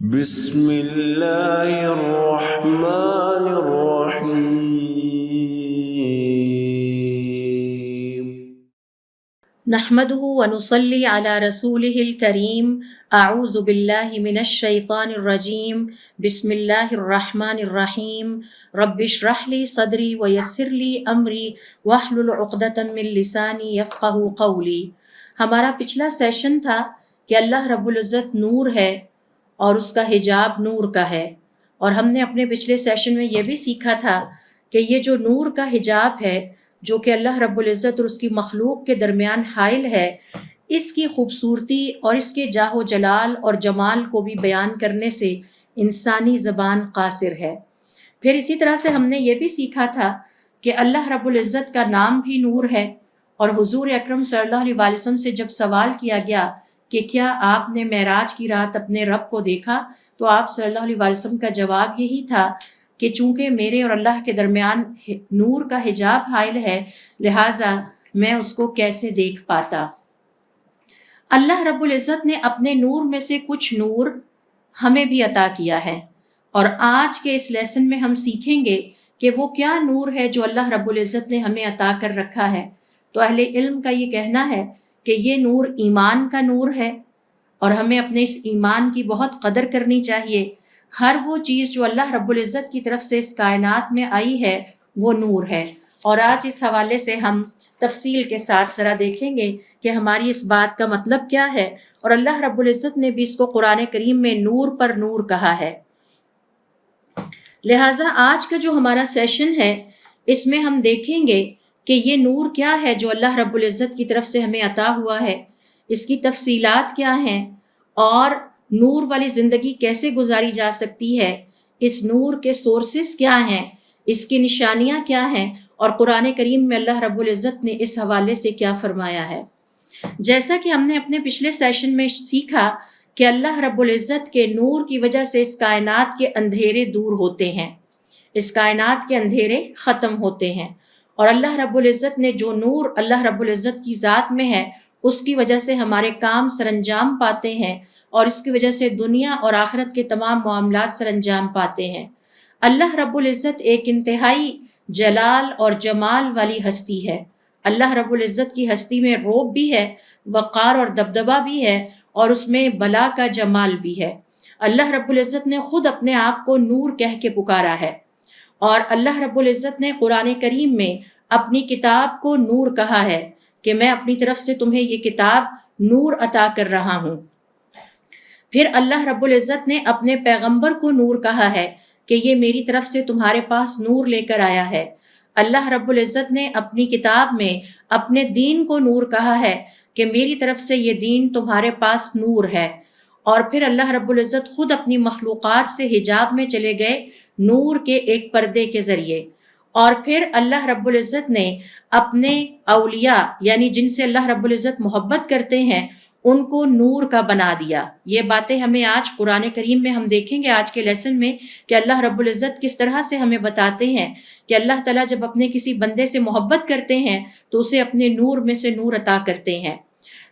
بسم اللہ الرحمن الرحیم نحمده ونصلي على رسوله الكريم اعوذ باللہ من الشیطان الرجیم بسم اللہ الرحمن الرحیم رب اشرح لي صدری ویسر لي امری واحلل عقدۃ من لسانی یفقهوا قولی۔ ہمارا پچھلا سیشن تھا کہ اللہ رب العزت نور ہے اور اس کا حجاب نور کا ہے، اور ہم نے اپنے پچھلے سیشن میں یہ بھی سیکھا تھا کہ یہ جو نور کا حجاب ہے جو کہ اللہ رب العزت اور اس کی مخلوق کے درمیان حائل ہے، اس کی خوبصورتی اور اس کے جاہ و جلال اور جمال کو بھی بیان کرنے سے انسانی زبان قاصر ہے۔ پھر اسی طرح سے ہم نے یہ بھی سیکھا تھا کہ اللہ رب العزت کا نام بھی نور ہے، اور حضور اکرم صلی اللہ علیہ وسلم سے جب سوال کیا گیا کہ کیا آپ نے معراج کی رات اپنے رب کو دیکھا، تو آپ صلی اللہ علیہ وسلم کا جواب یہی تھا کہ چونکہ میرے اور اللہ کے درمیان نور کا حجاب حائل ہے، لہٰذا میں اس کو کیسے دیکھ پاتا۔ اللہ رب العزت نے اپنے نور میں سے کچھ نور ہمیں بھی عطا کیا ہے، اور آج کے اس لیسن میں ہم سیکھیں گے کہ وہ کیا نور ہے جو اللہ رب العزت نے ہمیں عطا کر رکھا ہے۔ تو اہل علم کا یہ کہنا ہے کہ یہ نور ایمان کا نور ہے، اور ہمیں اپنے اس ایمان کی بہت قدر کرنی چاہیے۔ ہر وہ چیز جو اللہ رب العزت کی طرف سے اس کائنات میں آئی ہے وہ نور ہے، اور آج اس حوالے سے ہم تفصیل کے ساتھ ذرا دیکھیں گے کہ ہماری اس بات کا مطلب کیا ہے، اور اللہ رب العزت نے بھی اس کو قرآن کریم میں نور پر نور کہا ہے۔ لہٰذا آج کا جو ہمارا سیشن ہے اس میں ہم دیکھیں گے کہ یہ نور کیا ہے جو اللہ رب العزت کی طرف سے ہمیں عطا ہوا ہے، اس کی تفصیلات کیا ہیں، اور نور والی زندگی کیسے گزاری جا سکتی ہے، اس نور کے سورسز کیا ہیں، اس کی نشانیاں کیا ہیں، اور قرآن کریم میں اللہ رب العزت نے اس حوالے سے کیا فرمایا ہے۔ جیسا کہ ہم نے اپنے پچھلے سیشن میں سیکھا کہ اللہ رب العزت کے نور کی وجہ سے اس کائنات کے اندھیرے دور ہوتے ہیں، اس کائنات کے اندھیرے ختم ہوتے ہیں، اور اللہ رب العزت نے جو نور اللہ رب العزت کی ذات میں ہے اس کی وجہ سے ہمارے کام سر انجام پاتے ہیں، اور اس کی وجہ سے دنیا اور آخرت کے تمام معاملات سر انجام پاتے ہیں۔ اللہ رب العزت ایک انتہائی جلال اور جمال والی ہستی ہے۔ اللہ رب العزت کی ہستی میں رعب بھی ہے، وقار اور دبدبہ بھی ہے، اور اس میں بلا کا جمال بھی ہے۔ اللہ رب العزت نے خود اپنے آپ کو نور کہہ کے پکارا ہے، اور اللہ رب العزت نے قرآن کریم میں اپنی کتاب کو نور کہا ہے کہ میں اپنی طرف سے تمہیں یہ کتاب نور عطا کر رہا ہوں۔ پھر اللہ رب العزت نے اپنے پیغمبر کو نور کہا ہے کہ یہ میری طرف سے تمہارے پاس نور لے کر آیا ہے۔ اللہ رب العزت نے اپنی کتاب میں اپنے دین کو نور کہا ہے کہ میری طرف سے یہ دین تمہارے پاس نور ہے۔ اور پھر اللہ رب العزت خود اپنی مخلوقات سے حجاب میں چلے گئے نور کے ایک پردے کے ذریعے، اور پھر اللہ رب العزت نے اپنے اولیاء یعنی جن سے اللہ رب العزت محبت کرتے ہیں ان کو نور کا بنا دیا۔ یہ باتیں ہمیں آج قرآن کریم میں ہم دیکھیں گے آج کے لیسن میں کہ اللہ رب العزت کس طرح سے ہمیں بتاتے ہیں کہ اللہ تعالیٰ جب اپنے کسی بندے سے محبت کرتے ہیں تو اسے اپنے نور میں سے نور عطا کرتے ہیں۔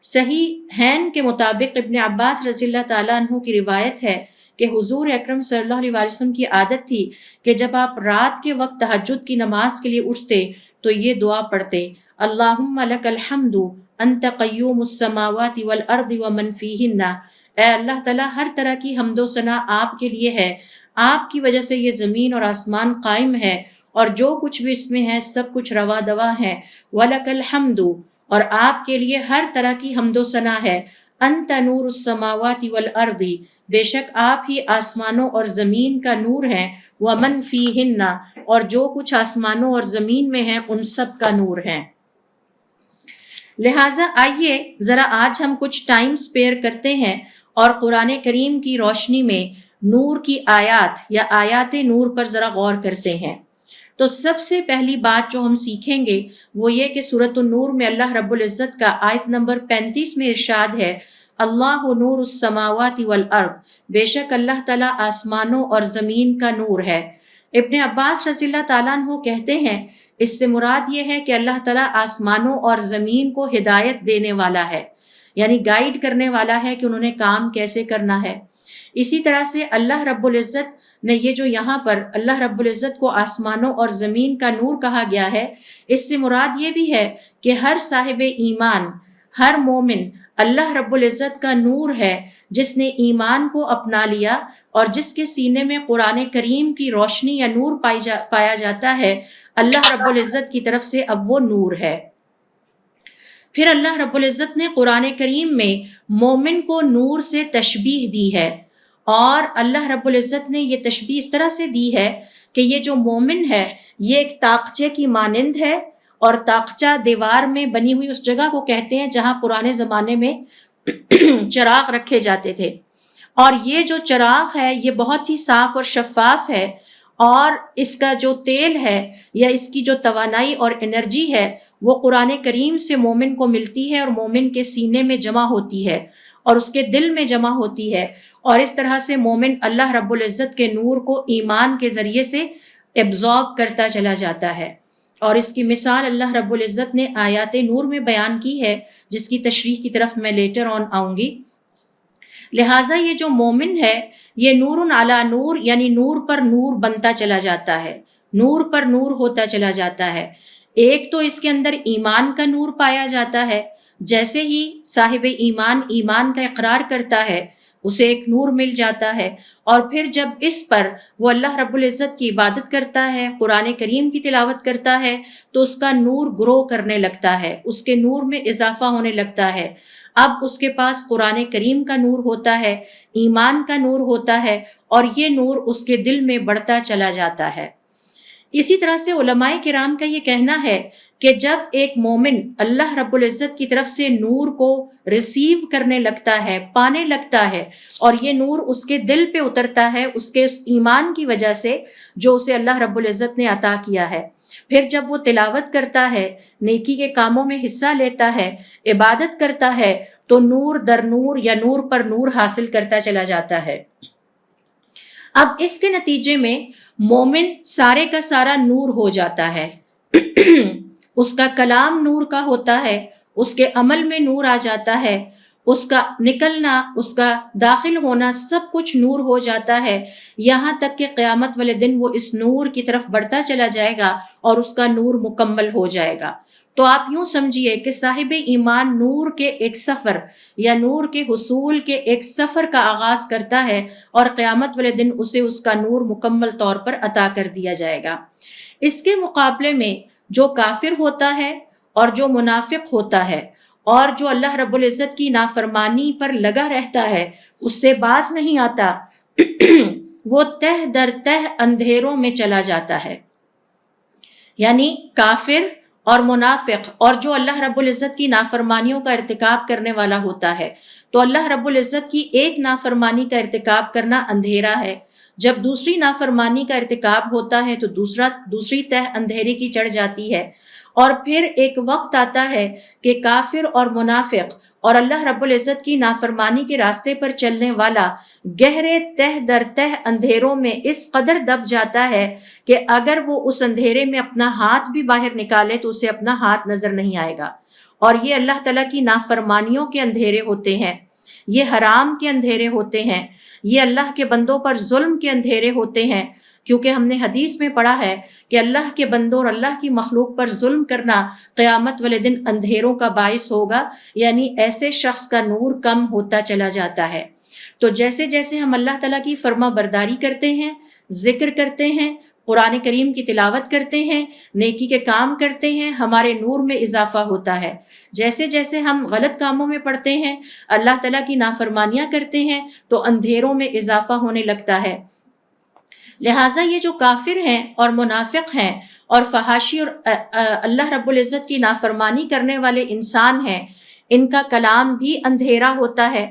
صحیح ہین کے مطابق ابن عباس رضی اللہ تعالیٰ عنہ کی روایت ہے کہ حضور اکرم صلی اللہ علیہ وسلم کی عادت تھی کہ جب آپ رات کے وقت تہجد کی نماز کے لیے اٹھتے تو یہ دعا پڑھتے، اللہم لک الحمد انت قیوم السماوات والارض ومن فیہن۔ اے اللہ تعالیٰ ہر طرح کی حمد و ثنا آپ کے لیے ہے، آپ کی وجہ سے یہ زمین اور آسمان قائم ہے، اور جو کچھ بھی اس میں ہے سب کچھ روا دوا ہے۔ ولک الحمد، اور آپ کے لیے ہر طرح کی حمد و ثنا ہے۔ انت نور السماوات والارض، بے شک آپ ہی آسمانوں اور زمین کا نور ہیں، ومن فیہن، اور جو کچھ آسمانوں اور زمین میں ہیں ان سب کا نور ہے۔ لہٰذا آئیے ذرا آج ہم کچھ ٹائم سپیئر کرتے ہیں اور قرآن کریم کی روشنی میں نور کی آیات یا آیات نور پر ذرا غور کرتے ہیں۔ تو سب سے پہلی بات جو ہم سیکھیں گے وہ یہ کہ سورۃ النور میں اللہ رب العزت کا آیت نمبر 35 میں ارشاد ہے، اللہ نور السماوات والارض، بے شک اللہ تعالیٰ آسمانوں اور زمین کا نور ہے۔ ابن عباس رضی اللہ تعالیٰ عنہ کہتے ہیں اس سے مراد یہ ہے کہ اللہ تعالیٰ آسمانوں اور زمین کو ہدایت دینے والا ہے، یعنی گائیڈ کرنے والا ہے کہ انہوں نے کام کیسے کرنا ہے۔ اسی طرح سے اللہ رب العزت نے یہ جو یہاں پر اللہ رب العزت کو آسمانوں اور زمین کا نور کہا گیا ہے، اس سے مراد یہ بھی ہے کہ ہر صاحب ایمان، ہر مومن اللہ رب العزت کا نور ہے، جس نے ایمان کو اپنا لیا اور جس کے سینے میں قرآن کریم کی روشنی یا نور پایا جاتا ہے، اللہ رب العزت کی طرف سے اب وہ نور ہے۔ پھر اللہ رب العزت نے قرآن کریم میں مومن کو نور سے تشبیہ دی ہے، اور اللہ رب العزت نے یہ تشبیہ اس طرح سے دی ہے کہ یہ جو مومن ہے یہ ایک طاقچے کی مانند ہے، اور طاقچہ دیوار میں بنی ہوئی اس جگہ کو کہتے ہیں جہاں پرانے زمانے میں چراغ رکھے جاتے تھے، اور یہ جو چراغ ہے یہ بہت ہی صاف اور شفاف ہے، اور اس کا جو تیل ہے یا اس کی جو توانائی اور انرجی ہے وہ قرآن کریم سے مومن کو ملتی ہے، اور مومن کے سینے میں جمع ہوتی ہے اور اس کے دل میں جمع ہوتی ہے، اور اس طرح سے مومن اللہ رب العزت کے نور کو ایمان کے ذریعے سے ایبزارب کرتا چلا جاتا ہے۔ اور اس کی مثال اللہ رب العزت نے آیات نور میں بیان کی ہے، جس کی تشریح کی طرف میں لیٹر آن آؤں گی۔ لہٰذا یہ جو مومن ہے یہ نور علی نور، یعنی نور پر نور بنتا چلا جاتا ہے، نور پر نور ہوتا چلا جاتا ہے۔ ایک تو اس کے اندر ایمان کا نور پایا جاتا ہے، جیسے ہی صاحب ایمان ایمان کا اقرار کرتا ہے اسے ایک نور مل جاتا ہے، اور پھر جب اس پر وہ اللہ رب العزت کی عبادت کرتا ہے، قرآن کریم کی تلاوت کرتا ہے، تو اس کا نور گرو کرنے لگتا ہے، اس کے نور میں اضافہ ہونے لگتا ہے۔ اب اس کے پاس قرآن کریم کا نور ہوتا ہے، ایمان کا نور ہوتا ہے، اور یہ نور اس کے دل میں بڑھتا چلا جاتا ہے۔ اسی طرح سے علماء کرام کا یہ کہنا ہے کہ جب ایک مومن اللہ رب العزت کی طرف سے نور کو ریسیو کرنے لگتا ہے، پانے لگتا ہے، اور یہ نور اس کے دل پہ اترتا ہے اس کے ایمان کی وجہ سے جو اسے اللہ رب العزت نے عطا کیا ہے، پھر جب وہ تلاوت کرتا ہے، نیکی کے کاموں میں حصہ لیتا ہے، عبادت کرتا ہے، تو نور در نور یا نور پر نور حاصل کرتا چلا جاتا ہے۔ اب اس کے نتیجے میں مومن سارے کا سارا نور ہو جاتا ہے، اس کا کلام نور کا ہوتا ہے، اس کے عمل میں نور آ جاتا ہے، اس کا نکلنا، اس کا داخل ہونا، سب کچھ نور ہو جاتا ہے، یہاں تک کہ قیامت والے دن وہ اس نور کی طرف بڑھتا چلا جائے گا اور اس کا نور مکمل ہو جائے گا۔ تو آپ یوں سمجھیے کہ صاحب ایمان نور کے ایک سفر یا نور کے حصول کے ایک سفر کا آغاز کرتا ہے، اور قیامت والے دن اسے اس کا نور مکمل طور پر عطا کر دیا جائے گا۔ اس کے مقابلے میں جو کافر ہوتا ہے اور جو منافق ہوتا ہے اور جو اللہ رب العزت کی نافرمانی پر لگا رہتا ہے، اس سے باز نہیں آتا، وہ تہ در تہ اندھیروں میں چلا جاتا ہے۔ یعنی کافر اور منافق اور جو اللہ رب العزت کی نافرمانیوں کا ارتکاب کرنے والا ہوتا ہے، تو اللہ رب العزت کی ایک نافرمانی کا ارتکاب کرنا اندھیرا ہے، جب دوسری نافرمانی کا ارتکاب ہوتا ہے تو دوسری تہ اندھیرے کی چڑھ جاتی ہے، اور پھر ایک وقت آتا ہے کہ کافر اور منافق اور اللہ رب العزت کی نافرمانی کے راستے پر چلنے والا گہرے تہ در تہ اندھیروں میں اس قدر دب جاتا ہے کہ اگر وہ اس اندھیرے میں اپنا ہاتھ بھی باہر نکالے تو اسے اپنا ہاتھ نظر نہیں آئے گا۔ اور یہ اللہ تعالیٰ کی نافرمانیوں کے اندھیرے ہوتے ہیں، یہ حرام کے اندھیرے ہوتے ہیں، یہ اللہ کے بندوں پر ظلم کے اندھیرے ہوتے ہیں، کیونکہ ہم نے حدیث میں پڑھا ہے کہ اللہ کے بندوں اور اللہ کی مخلوق پر ظلم کرنا قیامت والے دن اندھیروں کا باعث ہوگا، یعنی ایسے شخص کا نور کم ہوتا چلا جاتا ہے۔ تو جیسے جیسے ہم اللہ تعالیٰ کی فرما برداری کرتے ہیں، ذکر کرتے ہیں، قرآن کریم کی تلاوت کرتے ہیں، نیکی کے کام کرتے ہیں، ہمارے نور میں اضافہ ہوتا ہے۔ جیسے جیسے ہم غلط کاموں میں پڑتے ہیں، اللہ تعالیٰ کی نافرمانیاں کرتے ہیں، تو اندھیروں میں اضافہ ہونے لگتا ہے۔ لہٰذا یہ جو کافر ہیں اور منافق ہیں اور فحاشی اور اللہ رب العزت کی نافرمانی کرنے والے انسان ہیں، ان کا کلام بھی اندھیرا ہوتا ہے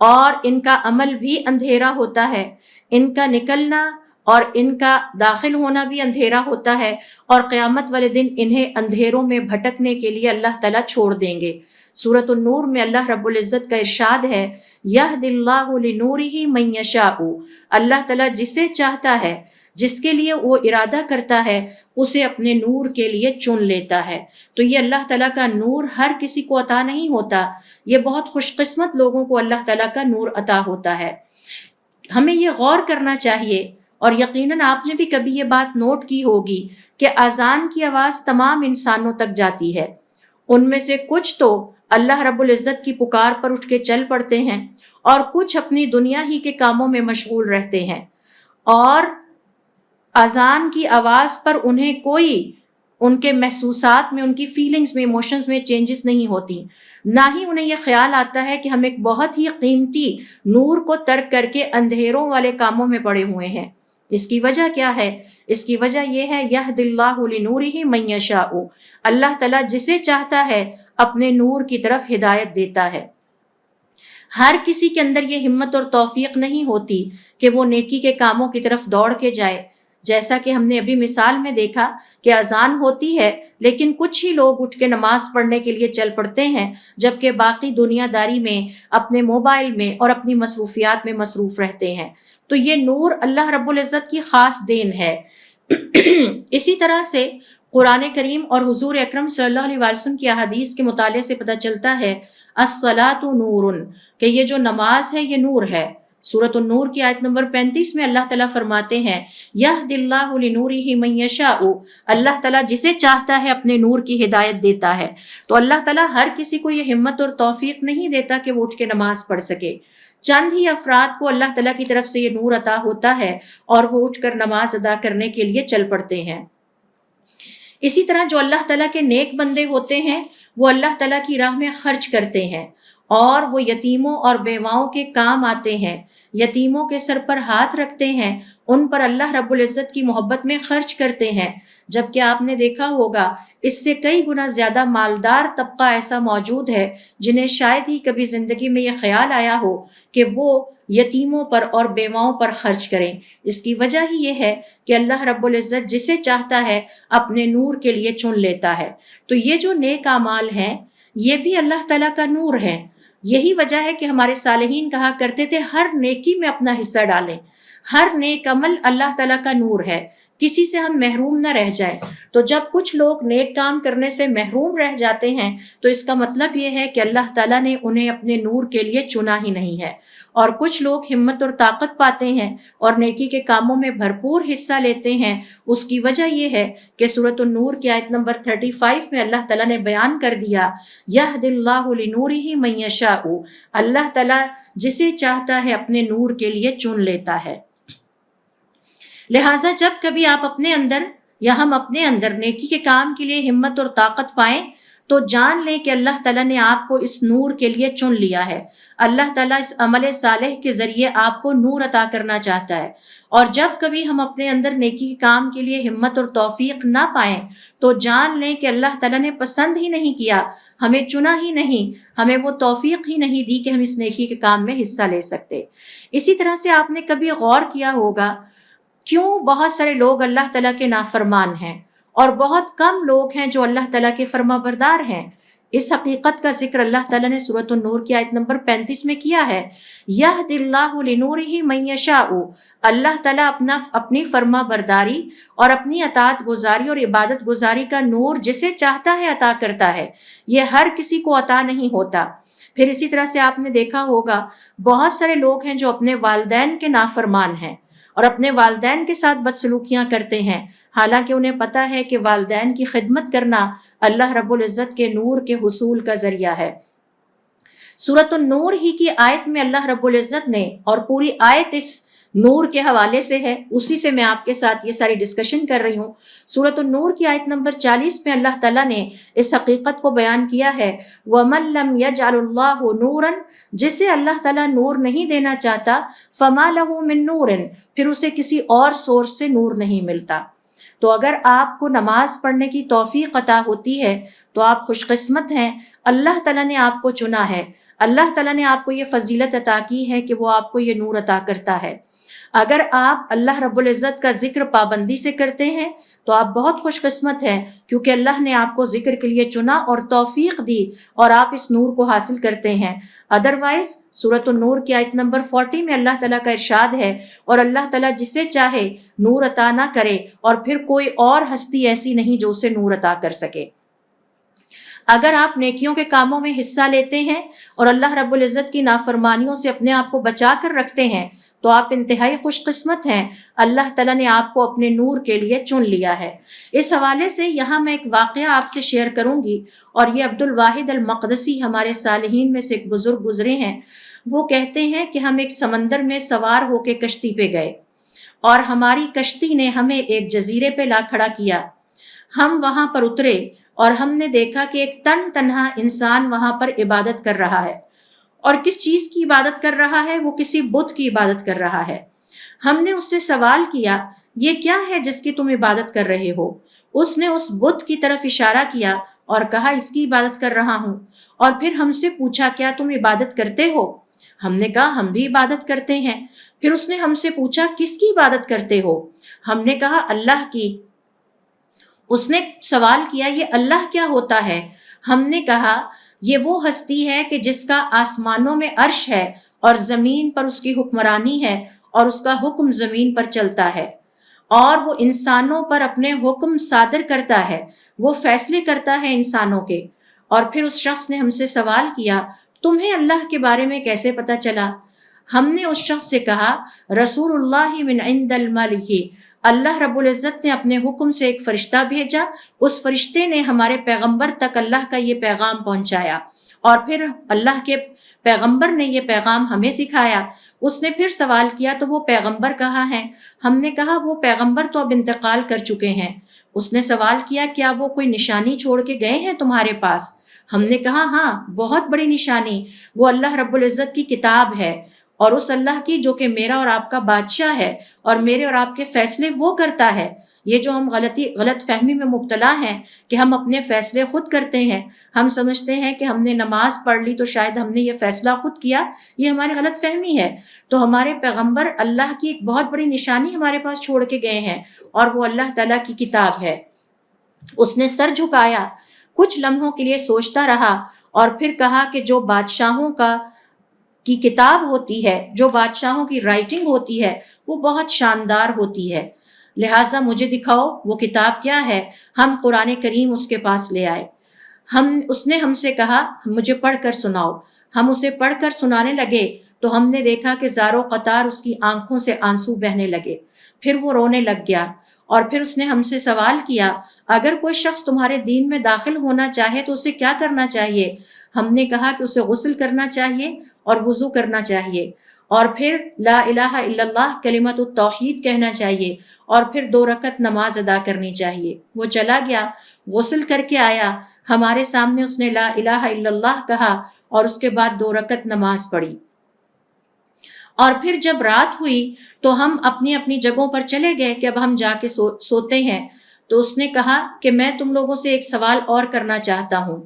اور ان کا عمل بھی اندھیرا ہوتا ہے، ان کا نکلنا اور ان کا داخل ہونا بھی اندھیرا ہوتا ہے، اور قیامت والے دن انہیں اندھیروں میں بھٹکنے کے لیے اللہ تعالیٰ چھوڑ دیں گے۔ سورۃ النور میں اللہ رب العزت کا ارشاد ہے، یہد اللہ لنورہ من یشاء، اللہ تعالیٰ جسے چاہتا ہے، جس کے لیے وہ ارادہ کرتا ہے، اسے اپنے نور کے لیے چن لیتا ہے۔ تو یہ اللہ تعالیٰ کا نور ہر کسی کو عطا نہیں ہوتا، یہ بہت خوش قسمت لوگوں کو اللہ تعالیٰ کا نور عطا ہوتا ہے۔ ہمیں یہ غور کرنا چاہیے، اور یقیناً آپ نے بھی کبھی یہ بات نوٹ کی ہوگی کہ اذان کی آواز تمام انسانوں تک جاتی ہے۔ ان میں سے کچھ تو اللہ رب العزت کی پکار پر اٹھ کے چل پڑتے ہیں، اور کچھ اپنی دنیا ہی کے کاموں میں مشغول رہتے ہیں، اور اذان کی آواز پر انہیں کوئی ان کے محسوسات میں، ان کی فیلنگز میں، ایموشنز میں چینجز نہیں ہوتی، نہ ہی انہیں یہ خیال آتا ہے کہ ہم ایک بہت ہی قیمتی نور کو ترک کر کے اندھیروں والے کاموں میں پڑے ہوئے ہیں۔ اس کی وجہ کیا ہے؟ اس کی وجہ یہ ہے یہد اللہ لنورہ من یشاء، اللہ تعالیٰ جسے چاہتا ہے اپنے نور کی طرف ہدایت دیتا ہے۔ ہر کسی کے اندر یہ ہمت اور توفیق نہیں ہوتی کہ وہ نیکی کے کاموں کی طرف دوڑ کے جائے، جیسا کہ ہم نے ابھی مثال میں دیکھا کہ اذان ہوتی ہے لیکن کچھ ہی لوگ اٹھ کے نماز پڑھنے کے لیے چل پڑتے ہیں، جبکہ باقی دنیا داری میں، اپنے موبائل میں اور اپنی مصروفیات میں مصروف رہتے ہیں۔ تو یہ نور اللہ رب العزت کی خاص دین ہے۔ اسی طرح سے قرآن کریم اور حضور اکرم صلی اللہ علیہ وسلم کی احادیث کے مطالعے سے پتہ چلتا ہے الصلاۃ نور، کہ یہ جو نماز ہے یہ نور ہے۔ سورۃ النور کی آیت نمبر 35 میں اللہ تعالیٰ فرماتے ہیں یہد اللہ لنورہ من یشاء، اللہ تعالیٰ جسے چاہتا ہے اپنے نور کی ہدایت دیتا ہے۔ تو اللہ تعالیٰ ہر کسی کو یہ ہمت اور توفیق نہیں دیتا کہ وہ اٹھ کے نماز پڑھ سکے۔ چند ہی افراد کو اللہ تعالیٰ کی طرف سے یہ نور عطا ہوتا ہے اور وہ اٹھ کر نماز ادا کرنے کے لیے چل پڑتے ہیں۔ اسی طرح جو اللہ تعالیٰ کے نیک بندے ہوتے ہیں وہ اللہ تعالیٰ کی راہ میں خرچ کرتے ہیں، اور وہ یتیموں اور بیواؤں کے کام آتے ہیں، یتیموں کے سر پر ہاتھ رکھتے ہیں، ان پر اللہ رب العزت کی محبت میں خرچ کرتے ہیں، جبکہ آپ نے دیکھا ہوگا اس سے کئی گنا زیادہ مالدار طبقہ ایسا موجود ہے جنہیں شاید ہی کبھی زندگی میں یہ خیال آیا ہو کہ وہ یتیموں پر اور بیواؤں پر خرچ کریں۔ اس کی وجہ ہی یہ ہے کہ اللہ رب العزت جسے چاہتا ہے اپنے نور کے لیے چن لیتا ہے۔ تو یہ جو نیک اعمال ہیں یہ بھی اللہ تعالیٰ کا نور ہے۔ یہی وجہ ہے کہ ہمارے صالحین کہا کرتے تھے ہر نیکی میں اپنا حصہ ڈالیں، ہر نیک عمل اللہ تعالیٰ کا نور ہے، کسی سے ہم محروم نہ رہ جائیں۔ تو جب کچھ لوگ نیک کام کرنے سے محروم رہ جاتے ہیں تو اس کا مطلب یہ ہے کہ اللہ تعالیٰ نے انہیں اپنے نور کے لیے چنا ہی نہیں ہے، اور کچھ لوگ ہمت اور طاقت پاتے ہیں اور نیکی کے کاموں میں بھرپور حصہ لیتے ہیں۔ اس کی وجہ یہ ہے کہ سورۃ النور کی آیت نمبر 35 میں اللہ تعالیٰ نے بیان کر دیا یہد اللہ لنورہ من یشاء، اللہ تعالیٰ جسے چاہتا ہے اپنے نور کے لیے چن لیتا ہے۔ لہٰذا جب کبھی آپ اپنے اندر یا ہم اپنے اندر نیکی کے کام کے لیے ہمت اور طاقت پائیں تو جان لیں کہ اللہ تعالیٰ نے آپ کو اس نور کے لیے چن لیا ہے۔ اللہ تعالیٰ اس عمل صالح کے ذریعے آپ کو نور عطا کرنا چاہتا ہے، اور جب کبھی ہم اپنے اندر نیکی کے کام کے لیے ہمت اور توفیق نہ پائیں تو جان لیں کہ اللہ تعالیٰ نے پسند ہی نہیں کیا، ہمیں چنا ہی نہیں، ہمیں وہ توفیق ہی نہیں دی کہ ہم اس نیکی کے کام میں حصہ لے سکتے۔ اسی طرح سے آپ نے کبھی غور کیا ہوگا کیوں بہت سارے لوگ اللہ تعالیٰ کے نافرمان ہیں اور بہت کم لوگ ہیں جو اللہ تعالیٰ کے فرما بردار ہیں؟ اس حقیقت کا ذکر اللہ تعالیٰ نے سورۃ النور کی آیت نمبر 35 میں کیا ہے یہد اللہ لنورہ من یشاء، اللہ تعالیٰ اپنی فرما برداری اور اپنی اطاعت گزاری اور عبادت گزاری کا نور جسے چاہتا ہے عطا کرتا ہے، یہ ہر کسی کو عطا نہیں ہوتا۔ پھر اسی طرح سے آپ نے دیکھا ہوگا بہت سارے لوگ ہیں جو اپنے والدین کے نافرمان ہیں اور اپنے والدین کے ساتھ بدسلوکیاں کرتے ہیں، حالانکہ انہیں پتہ ہے کہ والدین کی خدمت کرنا اللہ رب العزت کے نور کے حصول کا ذریعہ ہے۔ سورۃ النور ہی کی آیت میں اللہ رب العزت نے، اور پوری آیت اس نور کے حوالے سے ہے، اسی سے میں آپ کے ساتھ یہ ساری ڈسکشن کر رہی ہوں۔ سورۃ النور کی آیت نمبر 40 میں اللہ تعالیٰ نے اس حقیقت کو بیان کیا ہے وَمَن لَّمْ يَجْعَلِ اللَّهُ نُورًا، جسے اللہ تعالیٰ نور نہیں دینا چاہتا فَمَا لَهُ مِن نُورٍ، پھر اسے کسی اور سورس سے نور نہیں ملتا۔ تو اگر آپ کو نماز پڑھنے کی توفیق عطا ہوتی ہے تو آپ خوش قسمت ہیں، اللہ تعالیٰ نے آپ کو چنا ہے، اللہ تعالیٰ نے آپ کو یہ فضیلت عطا کی ہے کہ وہ آپ کو یہ نور عطا کرتا ہے۔ اگر آپ اللہ رب العزت کا ذکر پابندی سے کرتے ہیں تو آپ بہت خوش قسمت ہیں، کیونکہ اللہ نے آپ کو ذکر کے لیے چنا اور توفیق دی اور آپ اس نور کو حاصل کرتے ہیں۔ ادروائز سورۃ النور کی آیت نمبر 40 میں اللہ تعالیٰ کا ارشاد ہے اور اللہ تعالیٰ جسے چاہے نور عطا نہ کرے، اور پھر کوئی اور ہستی ایسی نہیں جو اسے نور عطا کر سکے۔ اگر آپ نیکیوں کے کاموں میں حصہ لیتے ہیں اور اللہ رب العزت کی نافرمانیوں سے اپنے آپ کو بچا کر رکھتے ہیں تو آپ انتہائی خوش قسمت ہیں، اللہ تعالیٰ نے آپ کو اپنے نور کے لیے چن لیا ہے۔ اس حوالے سے یہاں میں ایک واقعہ آپ سے شیئر کروں گی، اور یہ عبد الواحد المقدسی ہمارے صالحین میں سے ایک بزرگ گزرے ہیں۔ وہ کہتے ہیں کہ ہم ایک سمندر میں سوار ہو کے کشتی پہ گئے، اور ہماری کشتی نے ہمیں ایک جزیرے پہ لا کھڑا کیا۔ ہم وہاں پر اترے اور ہم نے دیکھا کہ ایک تنہا انسان وہاں پر عبادت کر رہا ہے، اور کس چیز کی عبادت کر رہا ہے؟ وہ کسی بت کی عبادت کر رہا ہے۔ ہم نے اس سے سوال کیا، یہ کیا ہے جس کی تم عبادت کر رہے ہو؟ اس نے اس بت کی طرف اشارہ کیا اور کہا اس کی عبادت کر رہا ہوں۔ اور پھر ہم سے پوچھا کیا تم عبادت کرتے ہو؟ ہم نے کہا ہم بھی عبادت کرتے ہیں۔ پھر اس نے ہم سے پوچھا کس کی عبادت کرتے ہو؟ ہم نے کہا اللہ کی۔ اس نے سوال کیا یہ اللہ کیا ہوتا ہے؟ ہم نے کہا یہ وہ ہستی ہے کہ جس کا آسمانوں میں عرش ہے اور زمین پر اس کی حکمرانی ہے، اور اس کا حکم زمین پر چلتا ہے، اور وہ انسانوں پر اپنے حکم صادر کرتا ہے، وہ فیصلے کرتا ہے انسانوں کے۔ اور پھر اس شخص نے ہم سے سوال کیا تمہیں اللہ کے بارے میں کیسے پتہ چلا؟ ہم نے اس شخص سے کہا رسول اللہ من عند الملک، اللہ رب العزت نے اپنے حکم سے ایک فرشتہ بھیجا، اس فرشتے نے ہمارے پیغمبر تک اللہ کا یہ پیغام پہنچایا، اور پھر اللہ کے پیغمبر نے یہ پیغام ہمیں سکھایا۔ اس نے پھر سوال کیا تو وہ پیغمبر کہاں ہیں؟ ہم نے کہا وہ پیغمبر تو اب انتقال کر چکے ہیں۔ اس نے سوال کیا کیا وہ کوئی نشانی چھوڑ کے گئے ہیں تمہارے پاس؟ ہم نے کہا ہاں، بہت بڑی نشانی، وہ اللہ رب العزت کی کتاب ہے، اور اس اللہ کی جو کہ میرا اور آپ کا بادشاہ ہے، اور میرے اور آپ کے فیصلے وہ کرتا ہے۔ یہ جو ہم غلط فہمی میں مبتلا ہیں کہ ہم اپنے فیصلے خود کرتے ہیں، ہم سمجھتے ہیں کہ ہم نے نماز پڑھ لی تو شاید ہم نے یہ فیصلہ خود کیا، یہ ہماری غلط فہمی ہے۔ تو ہمارے پیغمبر اللہ کی ایک بہت بڑی نشانی ہمارے پاس چھوڑ کے گئے ہیں، اور وہ اللہ تعالیٰ کی کتاب ہے۔ اس نے سر جھکایا، کچھ لمحوں کے لیے سوچتا رہا، اور پھر کہا کہ جو بادشاہوں کی کتاب ہوتی ہے، جو بادشاہوں کی رائٹنگ ہوتی ہے، وہ بہت شاندار ہوتی ہے، لہٰذا مجھے دکھاؤ وہ کتاب کیا ہے۔ ہم قرآن کریم اس کے پاس لے آئے۔ اس نے ہم سے کہا مجھے پڑھ کر سناؤ۔ ہم اسے پڑھ کر سنانے لگے تو ہم نے دیکھا کہ زاروں قطار اس کی آنکھوں سے آنسو بہنے لگے، پھر وہ رونے لگ گیا۔ اور پھر اس نے ہم سے سوال کیا اگر کوئی شخص تمہارے دین میں داخل ہونا چاہے تو اسے کیا کرنا چاہیے؟ ہم نے کہا کہ اسے غسل کرنا چاہیے اور وضو کرنا چاہیے، اور پھر لا الہ الا اللہ کلمۃ التوحید کہنا چاہیے، اور پھر 2 رکعت نماز ادا کرنی چاہیے۔ وہ چلا گیا، غسل کر کے آیا، ہمارے سامنے اس نے لا الہ الا اللہ کہا، اور اس کے بعد 2 رکعت نماز پڑھی۔ اور پھر جب رات ہوئی تو ہم اپنی اپنی جگہوں پر چلے گئے کہ اب ہم جا کے سوتے ہیں۔ تو اس نے کہا کہ میں تم لوگوں سے ایک سوال اور کرنا چاہتا ہوں،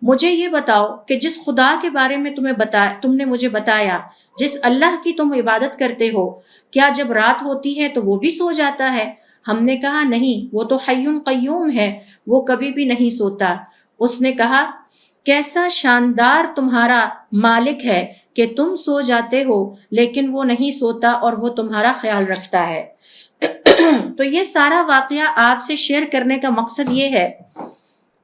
مجھے یہ بتاؤ کہ جس خدا کے بارے میں تم نے مجھے بتایا، جس اللہ کی تم عبادت کرتے ہو، کیا جب رات ہوتی ہے تو وہ بھی سو جاتا ہے؟ ہم نے کہا نہیں، وہ تو حی قیوم ہے، وہ کبھی بھی نہیں سوتا۔ اس نے کہا کیسا شاندار تمہارا مالک ہے کہ تم سو جاتے ہو لیکن وہ نہیں سوتا، اور وہ تمہارا خیال رکھتا ہے۔ تو یہ سارا واقعہ آپ سے شیئر کرنے کا مقصد یہ ہے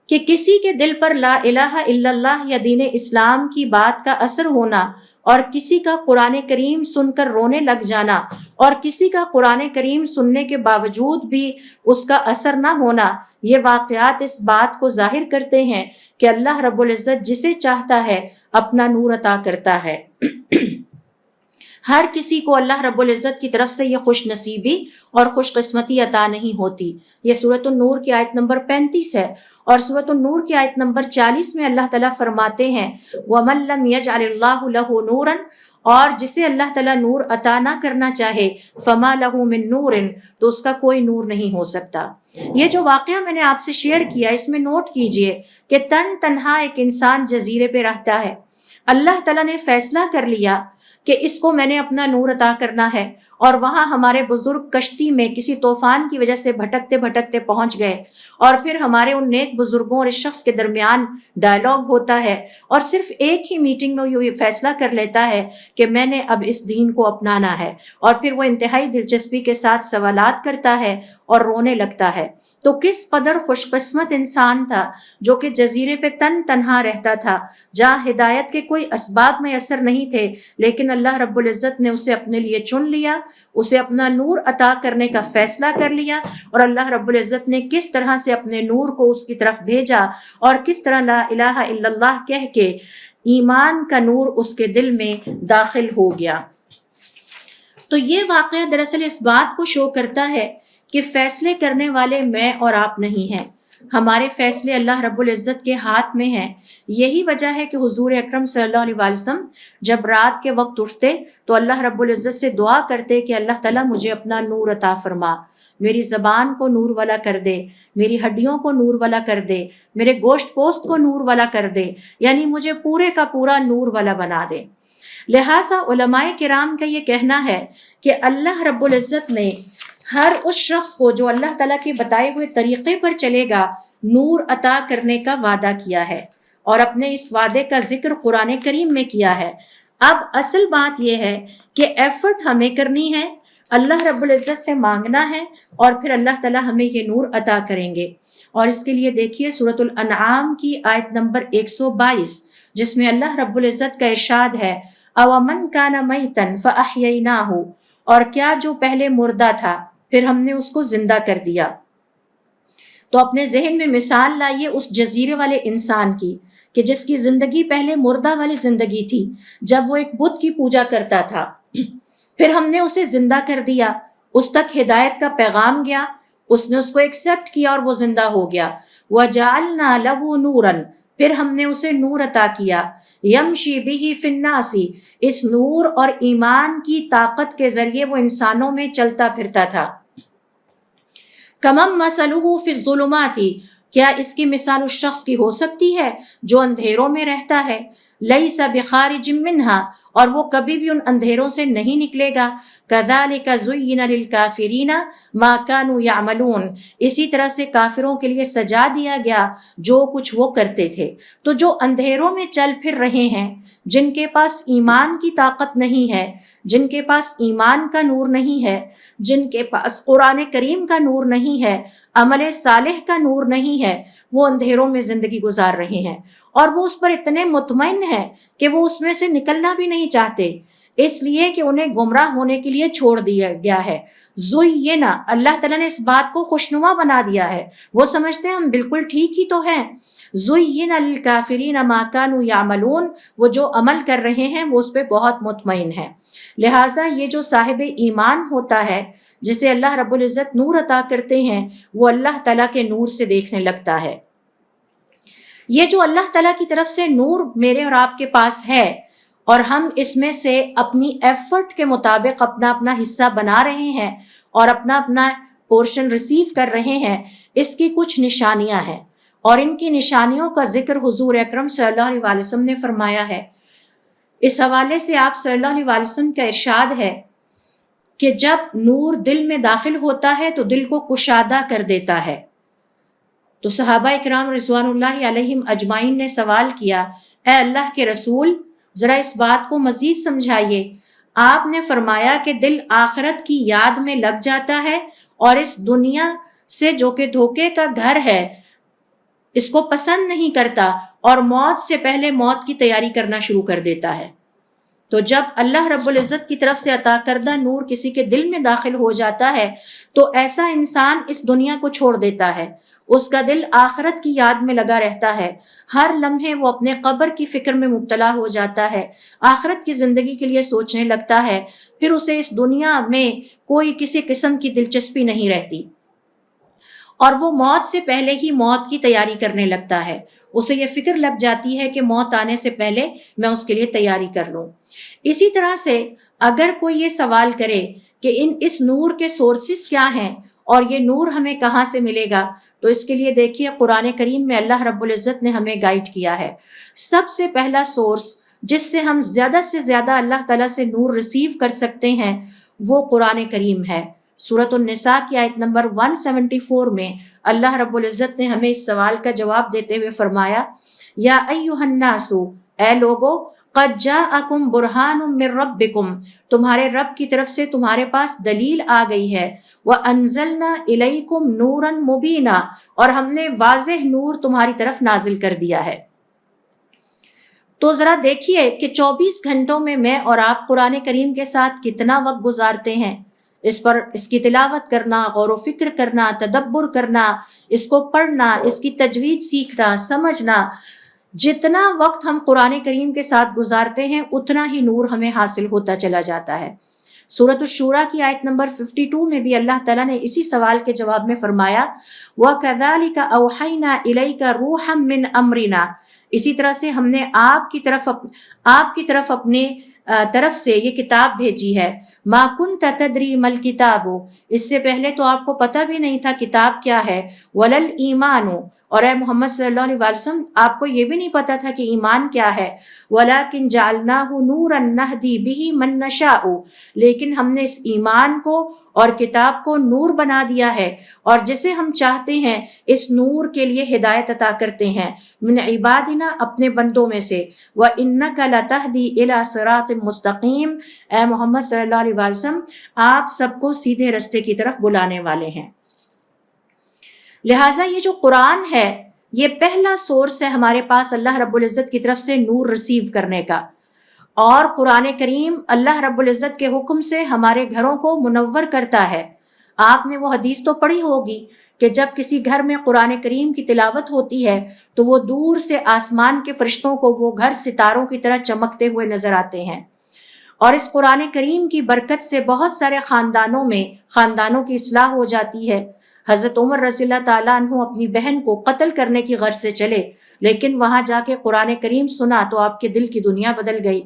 کہ کسی کے دل پر لا الہ الا اللہ یا دین اسلام کی بات کا اثر ہونا، اور کسی کا قرآن کریم سن کر رونے لگ جانا، اور کسی کا قرآن کریم سننے کے باوجود بھی اس کا اثر نہ ہونا، یہ واقعات اس بات کو ظاہر کرتے ہیں کہ اللہ رب العزت جسے چاہتا ہے اپنا نور عطا کرتا ہے۔ ہر کسی کو اللہ رب العزت کی طرف سے یہ خوش نصیبی اور خوش قسمتی عطا نہیں ہوتی۔ یہ سورۃ النور کی آیت نمبر 35 ہے، اور سورۃ النور کی آیت نمبر 40 میں اللہ تعالیٰ فرماتے ہیں وَمَن لَّمْ يَجْعَلِ اللَّهُ لَهُ نُورًا، اور جسے اللہ تعالیٰ نور عطا نہ کرنا چاہے فَمَا لَهُ مِن نُورٍ، تو اس کا کوئی نور نہیں ہو سکتا۔ یہ جو واقعہ میں نے آپ سے شیئر کیا، اس میں نوٹ کیجئے کہ تنہا ایک انسان جزیرے پہ رہتا ہے، اللہ تعالیٰ نے فیصلہ کر لیا کہ اس کو میں نے اپنا نور عطا کرنا ہے، اور وہاں ہمارے بزرگ کشتی میں کسی طوفان کی وجہ سے بھٹکتے بھٹکتے پہنچ گئے، اور پھر ہمارے ان نیک بزرگوں اور اس شخص کے درمیان ڈائلاگ ہوتا ہے، اور صرف ایک ہی میٹنگ میں یہ فیصلہ کر لیتا ہے کہ میں نے اب اس دین کو اپنانا ہے، اور پھر وہ انتہائی دلچسپی کے ساتھ سوالات کرتا ہے اور رونے لگتا ہے۔ تو کس قدر خوش قسمت انسان تھا جو کہ جزیرے پہ تنہا رہتا تھا، جہاں ہدایت کے کوئی اسباب میسر نہیں تھے، لیکن اللہ رب العزت نے اسے اپنے لیے چن لیا، اسے اپنا نور عطا کرنے کا فیصلہ کر لیا، اور اللہ رب العزت نے کس طرح سے اپنے نور کو اس کی طرف بھیجا، اور کس طرح لا الہ الا اللہ کہہ کے ایمان کا نور اس کے دل میں داخل ہو گیا۔ تو یہ واقعہ دراصل اس بات کو شو کرتا ہے کہ فیصلے کرنے والے میں اور آپ نہیں ہیں، ہمارے فیصلے اللہ رب العزت کے ہاتھ میں ہیں۔ یہی وجہ ہے کہ حضور اکرم صلی اللہ علیہ وسلم جب رات کے وقت اٹھتے تو اللہ رب العزت سے دعا کرتے کہ اللہ تعالیٰ مجھے اپنا نور عطا فرما، میری زبان کو نور والا کر دے، میری ہڈیوں کو نور والا کر دے، میرے گوشت پوست کو نور والا کر دے، یعنی مجھے پورے کا پورا نور والا بنا دے۔ لہٰذا علماء کرام کا یہ کہنا ہے کہ اللہ رب العزت نے ہر اس شخص کو جو اللہ تعالیٰ کے بتائے ہوئے طریقے پر چلے گا نور عطا کرنے کا وعدہ کیا ہے، اور اپنے اس وعدے کا ذکر قرآن کریم میں کیا ہے۔ اب اصل بات یہ ہے کہ ایفرٹ ہمیں کرنی ہے، اللہ رب العزت سے مانگنا ہے، اور پھر اللہ تعالیٰ ہمیں یہ نور عطا کریں گے۔ اور اس کے لیے دیکھیے سورۃ الانعام کی آیت نمبر 122، جس میں اللہ رب العزت کا ارشاد ہے اَوَمَنْ كَانَ مَيْتًا فَأَحْيَيْنَاهُ، اور کیا جو پہلے مردہ تھا پھر ہم نے اس کو زندہ کر دیا۔ تو اپنے ذہن میں مثال لائیے اس جزیرے والے انسان کی کہ جس کی زندگی پہلے مردہ والی زندگی تھی، جب وہ ایک بت کی پوجا کرتا تھا، پھر ہم نے اسے زندہ کر دیا، اس تک ہدایت کا پیغام گیا، اس نے اس کو ایکسیپٹ کیا اور وہ زندہ ہو گیا۔ وَجَعَلْنَا لَهُ نُورًا، پھر ہم نے اسے نور عطا کیا، یمشی بہ فی الناس، اس نور اور ایمان کی طاقت کے ذریعے وہ انسانوں میں چلتا پھرتا تھا۔ کمم مثلہ فی الظلمات، کیا اس کی مثال اس شخص کی ہو سکتی ہے جو اندھیروں میں رہتا ہے، لیس بخارج منہا، اور وہ کبھی بھی ان اندھیروں سے نہیں نکلے گا۔ کذالک زین للکافرین ما کانوا یعملون، اسی طرح سے کافروں کے لیے سجا دیا گیا جو کچھ وہ کرتے تھے۔ تو جو اندھیروں میں چل پھر رہے ہیں، جن کے پاس ایمان کی طاقت نہیں ہے، جن کے پاس ایمان کا نور نہیں ہے، جن کے پاس قرآن کریم کا نور نہیں ہے، عمل صالح کا نور نہیں ہے، وہ اندھیروں میں زندگی گزار رہے ہیں، اور وہ اس پر اتنے مطمئن ہیں کہ وہ اس میں سے نکلنا بھی نہیں چاہتے، اس لیے کہ انہیں گمراہ ہونے کے لیے چھوڑ دیا گیا ہے۔ زینا، اللہ تعالیٰ نے اس بات کو خوشنما بنا دیا ہے، وہ سمجھتے ہیں ہم بالکل ٹھیک ہی تو ہیں۔ زین للکافرین ما کانوا یعملون، وہ جو عمل کر رہے ہیں وہ اس پہ بہت مطمئن ہے۔ لہٰذا یہ جو صاحب ایمان ہوتا ہے، جسے اللہ رب العزت نور عطا کرتے ہیں، وہ اللہ تعالیٰ کے نور سے دیکھنے لگتا ہے۔ یہ جو اللہ تعالیٰ کی طرف سے نور میرے اور آپ کے پاس ہے، اور ہم اس میں سے اپنی ایفرٹ کے مطابق اپنا اپنا حصہ بنا رہے ہیں اور اپنا اپنا پورشن ریسیو کر رہے ہیں، اس کی کچھ نشانیاں ہیں، اور ان کی نشانیوں کا ذکر حضور اکرم صلی اللہ علیہ وسلم نے فرمایا ہے۔ اس حوالے سے آپ صلی اللہ علیہ وسلم کا ارشاد ہے کہ جب نور دل میں داخل ہوتا ہے تو دل کو کشادہ کر دیتا ہے۔ تو صحابہ اکرام رضوان اللہ علیہم اجمعین نے سوال کیا، اے اللہ کے رسول، ذرا اس بات کو مزید سمجھائیے۔ آپ نے فرمایا کہ دل آخرت کی یاد میں لگ جاتا ہے اور اس دنیا سے جو کہ دھوکے کا گھر ہے اس کو پسند نہیں کرتا، اور موت سے پہلے موت کی تیاری کرنا شروع کر دیتا ہے۔ تو جب اللہ رب العزت کی طرف سے عطا کردہ نور کسی کے دل میں داخل ہو جاتا ہے تو ایسا انسان اس دنیا کو چھوڑ دیتا ہے، اس کا دل آخرت کی یاد میں لگا رہتا ہے، ہر لمحے وہ اپنے قبر کی فکر میں مبتلا ہو جاتا ہے، آخرت کی زندگی کے لیے سوچنے لگتا ہے، پھر اسے اس دنیا میں کوئی کسی قسم کی دلچسپی نہیں رہتی، اور وہ موت سے پہلے ہی موت کی تیاری کرنے لگتا ہے۔ اسے یہ فکر لگ جاتی ہے کہ موت آنے سے پہلے میں اس کے لیے تیاری کر لوں۔ اسی طرح سے اگر کوئی یہ سوال کرے کہ اس نور کے سورسز کیا ہیں اور یہ نور ہمیں کہاں سے ملے گا، تو اس کے لیے دیکھیے قرآن کریم میں اللہ رب العزت نے ہمیں گائیڈ کیا ہے۔ سب سے پہلا سورس جس سے ہم زیادہ سے زیادہ اللہ تعالیٰ سے نور ریسیو کر سکتے ہیں وہ قرآن کریم ہے۔ سورۃ النساء کی آیت نمبر 174 میں اللہ رب العزت نے ہمیں اس سوال کا جواب دیتے ہوئے فرمایا، یا ایھا الناس، اے لوگو، قد جاءکم برہان من ربکم، تمہارے رب کی طرف سے تمہارے پاس دلیل آ گئی ہے، وانزلنا الیکم نورا مبینا، اور ہم نے واضح نور تمہاری طرف نازل کر دیا ہے۔ تو ذرا دیکھیے کہ 24 گھنٹوں میں اور آپ قرآن کریم کے ساتھ کتنا وقت گزارتے ہیں، اس پر اس کی تلاوت کرنا، غور و فکر کرنا، تدبر کرنا، اس کو پڑھنا، اس کی تجوید سیکھنا، سمجھنا۔ جتنا وقت ہم قرآن کریم کے ساتھ گزارتے ہیں اتنا ہی نور ہمیں حاصل ہوتا چلا جاتا ہے۔ سورۃ الشورى کی آیت نمبر 52 میں بھی اللہ تعالیٰ نے اسی سوال کے جواب میں فرمایا، وَكَذَلِكَ أَوْحَيْنَا إِلَيْكَ رُوحًا مِّنْ أَمْرِنَا، اسی طرح سے ہم نے آپ کی طرف اپنے طرف سے یہ کتاب بھیجی ہے۔ مَا كُنْتَ تَدْرِي مَا الْكِتَابُ، اس سے پہلے تو آپ کو پتہ بھی نہیں تھا کتاب کیا ہے، وَلَا الْإِيمَانُ، اور اے محمد صلی اللہ علیہ وسلم آپ کو یہ بھی نہیں پتا تھا کہ ایمان کیا ہے، وَلَكِنْ جَعَلْنَاهُ نُورًا نَهْدِي بِهِ مَن نَّشَاءُ، لیکن ہم نے اس ایمان کو اور کتاب کو نور بنا دیا ہے، اور جسے ہم چاہتے ہیں اس نور کے لیے ہدایت عطا کرتے ہیں، من عبادنا، اپنے بندوں میں سے، وَإِنَّكَ لَتَهْدِي إِلَى صِرَاطٍ مُسْتَقِيمٍ، اے محمد صلی اللہ علیہ وسلم آپ سب کو سیدھے رستے کی طرف بلانے والے ہیں۔ لہٰذا یہ جو قرآن ہے یہ پہلا سورس ہے ہمارے پاس اللہ رب العزت کی طرف سے نور ریسیو کرنے کا، اور قرآن کریم اللہ رب العزت کے حکم سے ہمارے گھروں کو منور کرتا ہے۔ آپ نے وہ حدیث تو پڑھی ہوگی کہ جب کسی گھر میں قرآن کریم کی تلاوت ہوتی ہے تو وہ دور سے آسمان کے فرشتوں کو وہ گھر ستاروں کی طرح چمکتے ہوئے نظر آتے ہیں، اور اس قرآن کریم کی برکت سے بہت سارے خاندانوں کی اصلاح ہو جاتی ہے۔ حضرت عمر رضی اللہ تعالیٰ عنہ اپنی بہن کو قتل کرنے کی غرض سے چلے، لیکن وہاں جا کے قرآن کریم سنا تو آپ کے دل کی دنیا بدل گئی،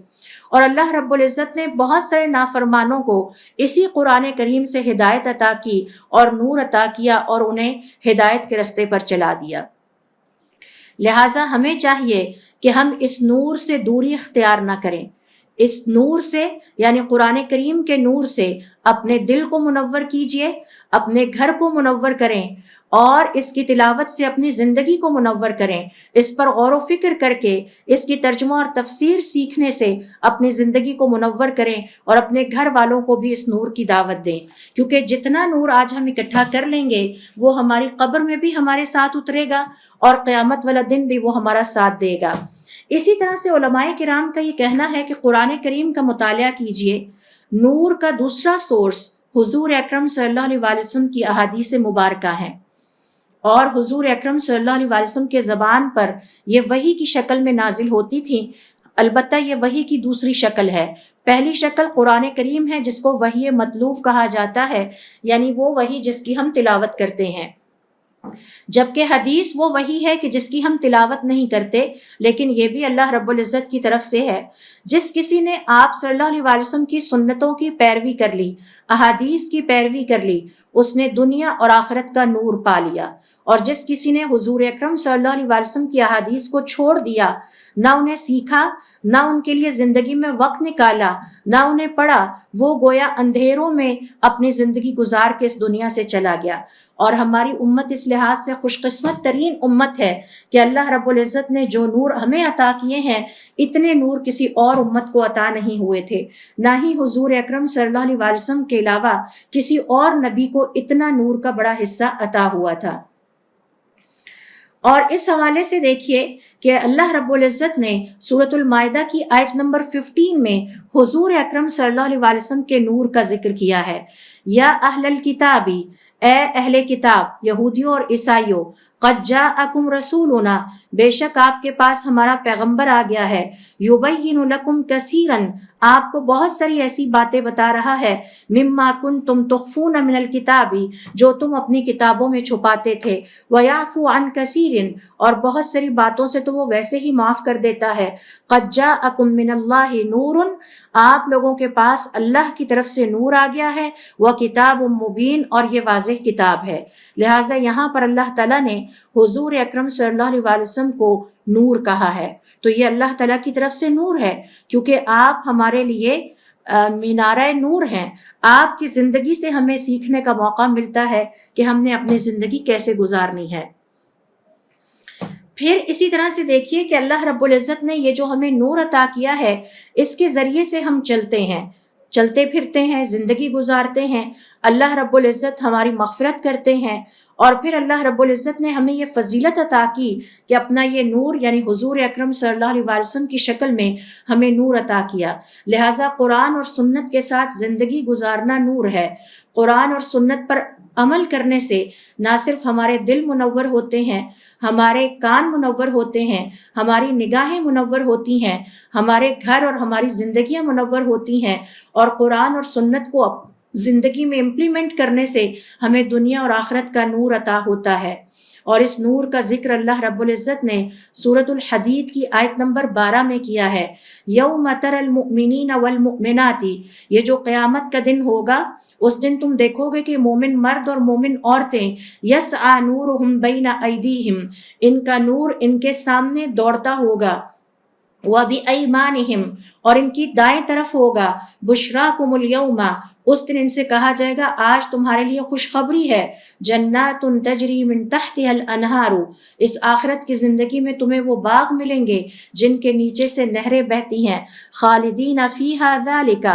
اور اللہ رب العزت نے بہت سارے نافرمانوں کو اسی قرآن کریم سے ہدایت عطا کی اور نور عطا کیا اور انہیں ہدایت کے رستے پر چلا دیا۔ لہٰذا ہمیں چاہیے کہ ہم اس نور سے دوری اختیار نہ کریں، اس نور سے یعنی قرآن کریم کے نور سے اپنے دل کو منور کیجئے، اپنے گھر کو منور کریں، اور اس کی تلاوت سے اپنی زندگی کو منور کریں، اس پر غور و فکر کر کے اس کی ترجمہ اور تفسیر سیکھنے سے اپنی زندگی کو منور کریں، اور اپنے گھر والوں کو بھی اس نور کی دعوت دیں، کیونکہ جتنا نور آج ہم اکٹھا کر لیں گے وہ ہماری قبر میں بھی ہمارے ساتھ اترے گا اور قیامت والا دن بھی وہ ہمارا ساتھ دے گا۔ اسی طرح سے علماء کرام کا یہ کہنا ہے کہ قرآن کریم کا مطالعہ کیجئے۔ نور کا دوسرا سورس حضور اکرم صلی اللہ علیہ وسلم کی احادیث مبارکہ ہیں، اور حضور اکرم صلی اللہ علیہ وسلم کے زبان پر یہ وحی کی شکل میں نازل ہوتی تھیں۔ البتہ یہ وحی کی دوسری شکل ہے۔ پہلی شکل قرآن کریم ہے جس کو وحی مطلوب کہا جاتا ہے، یعنی وہ وحی جس کی ہم تلاوت کرتے ہیں، جبکہ حدیث وہ وحی ہے کہ جس کی ہم تلاوت نہیں کرتے، لیکن یہ بھی اللہ رب العزت کی طرف سے ہے۔ جس کسی نے آپ صلی اللہ علیہ وسلم کی سنتوں کی پیروی کر لی، احادیث کی پیروی کر لی، اس نے دنیا اور آخرت کا نور پا لیا، اور جس کسی نے حضور اکرم صلی اللہ علیہ وسلم کی احادیث کو چھوڑ دیا، نہ انہیں سیکھا، نہ ان کے لیے زندگی میں وقت نکالا، نہ انہیں پڑھا، وہ گویا اندھیروں میں اپنی زندگی گزار کے اس دنیا سے چلا گیا۔ اور ہماری امت اس لحاظ سے خوش قسمت ترین امت ہے کہ اللہ رب العزت نے جو نور ہمیں عطا کیے ہیں، اتنے نور کسی اور امت کو عطا نہیں ہوئے تھے، نہ ہی حضور اکرم صلی اللہ علیہ وسلم کے علاوہ کسی اور نبی کو اتنا نور کا بڑا حصہ عطا ہوا تھا۔ اور اس حوالے سے دیکھیے کہ اللہ رب العزت نے سورۃ المائدہ کی آیت نمبر 15 میں حضور اکرم صلی اللہ علیہ وسلم کے نور کا ذکر کیا ہے۔ یا اہل الکتابی، اے اہل کتاب، یہودیوں اور عیسائیوں، قد جاءکم رسولنا، بے شک آپ کے پاس ہمارا پیغمبر آ گیا ہے، یبین لکم کثیرا، آپ کو بہت ساری ایسی باتیں بتا رہا ہے، مما کنتم تخفون من الکتاب، جو تم اپنی کتابوں میں چھپاتے تھے، ویعفو عن کثیر، اور بہت ساری باتوں سے تو وہ ویسے ہی معاف کر دیتا ہے۔ قد جاءکم من اللہ نور، آپ لوگوں کے پاس اللہ کی طرف سے نور آ گیا ہے، وکتاب مبین، اور یہ واضح کتاب ہے۔ لہٰذا یہاں پر اللہ تعالیٰ نے حضور اکرم صلی اللہ علیہ وسلم کو نور کہا ہے، تو یہ اللہ تعالیٰ کی طرف سے نور ہے، کیونکہ آپ ہمارے لیے مینارہ نور ہیں. آپ کی زندگی سے ہمیں سیکھنے کا موقع ملتا ہے کہ ہم نے اپنی زندگی کیسے گزارنی ہے. پھر اسی طرح سے دیکھیے کہ اللہ رب العزت نے یہ جو ہمیں نور عطا کیا ہے، اس کے ذریعے سے ہم چلتے ہیں، چلتے پھرتے ہیں، زندگی گزارتے ہیں. اللہ رب العزت ہماری مغفرت کرتے ہیں، اور پھر اللہ رب العزت نے ہمیں یہ فضیلت عطا کی کہ اپنا یہ نور یعنی حضور اکرم صلی اللہ علیہ وسلم کی شکل میں ہمیں نور عطا کیا. لہٰذا قرآن اور سنت کے ساتھ زندگی گزارنا نور ہے. قرآن اور سنت پر عمل کرنے سے نہ صرف ہمارے دل منور ہوتے ہیں، ہمارے کان منور ہوتے ہیں، ہماری نگاہیں منور ہوتی ہیں، ہمارے گھر اور ہماری زندگیاں منور ہوتی ہیں، اور قرآن اور سنت کو زندگی میں امپلیمنٹ کرنے سے ہمیں دنیا اور آخرت کا نور عطا ہوتا ہے. اور اس نور کا ذکر اللہ رب العزت نے سورۃ الحدید کی آیت نمبر 12 میں کیا ہے. یوم تری المؤمنین والمؤمنات، یہ جو قیامت کا دن ہوگا، اس دن تم دیکھو گے کہ مومن مرد اور مومن عورتیں یسعی نورہم بین ایدیہم، ان کا نور ان کے سامنے دوڑتا ہوگا، وَبِأَيْمَانِهِمْ، اور ان کی دائیں طرف ہوگا، بُشْرَاكُمُ الْيَوْمَ، اس دن ان سے کہا جائے گا آج تمہارے لیے خوشخبری ہے، جنات تجری من تحتها الانہار، اس آخرت کی زندگی میں تمہیں وہ باغ ملیں گے جن کے نیچے سے نہریں بہتی ہیں، خالدین فیہا ذالک،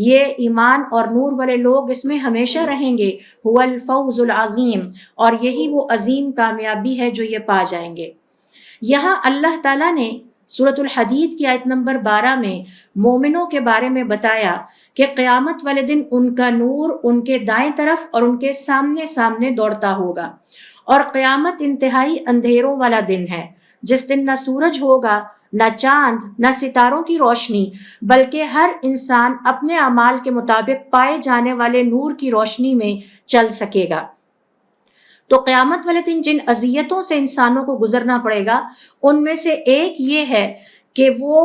یہ ایمان اور نور والے لوگ اس میں ہمیشہ رہیں گے، هو الفوز العظیم، اور یہی وہ عظیم کامیابی ہے جو یہ پا جائیں گے. یہاں اللہ تعالیٰ نے سورۃ الحدید کی آیت نمبر 12 میں مومنوں کے بارے میں بتایا کہ قیامت والے دن ان کا نور ان کے دائیں طرف اور ان کے سامنے سامنے دوڑتا ہوگا. اور قیامت انتہائی اندھیروں والا دن ہے، جس دن نہ سورج ہوگا، نہ چاند، نہ ستاروں کی روشنی، بلکہ ہر انسان اپنے اعمال کے مطابق پائے جانے والے نور کی روشنی میں چل سکے گا. تو قیامت والے دن جن اذیتوں سے انسانوں کو گزرنا پڑے گا، ان میں سے ایک یہ ہے کہ وہ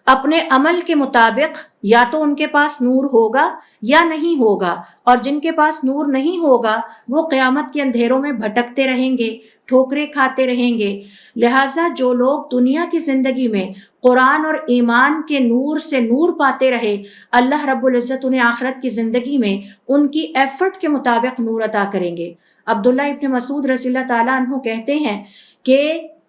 اپنے عمل کے مطابق یا تو ان کے پاس نور ہوگا یا نہیں ہوگا، اور جن کے پاس نور نہیں ہوگا وہ قیامت کے اندھیروں میں بھٹکتے رہیں گے، ٹھوکریں کھاتے رہیں گے. لہٰذا جو لوگ دنیا کی زندگی میں قرآن اور ایمان کے نور سے نور پاتے رہے، اللہ رب العزت انہیں آخرت کی زندگی میں ان کی ایفرٹ کے مطابق نور عطا کریں گے. عبداللہ ابن مسعود رضی اللہ تعالیٰ عنہ کہتے ہیں کہ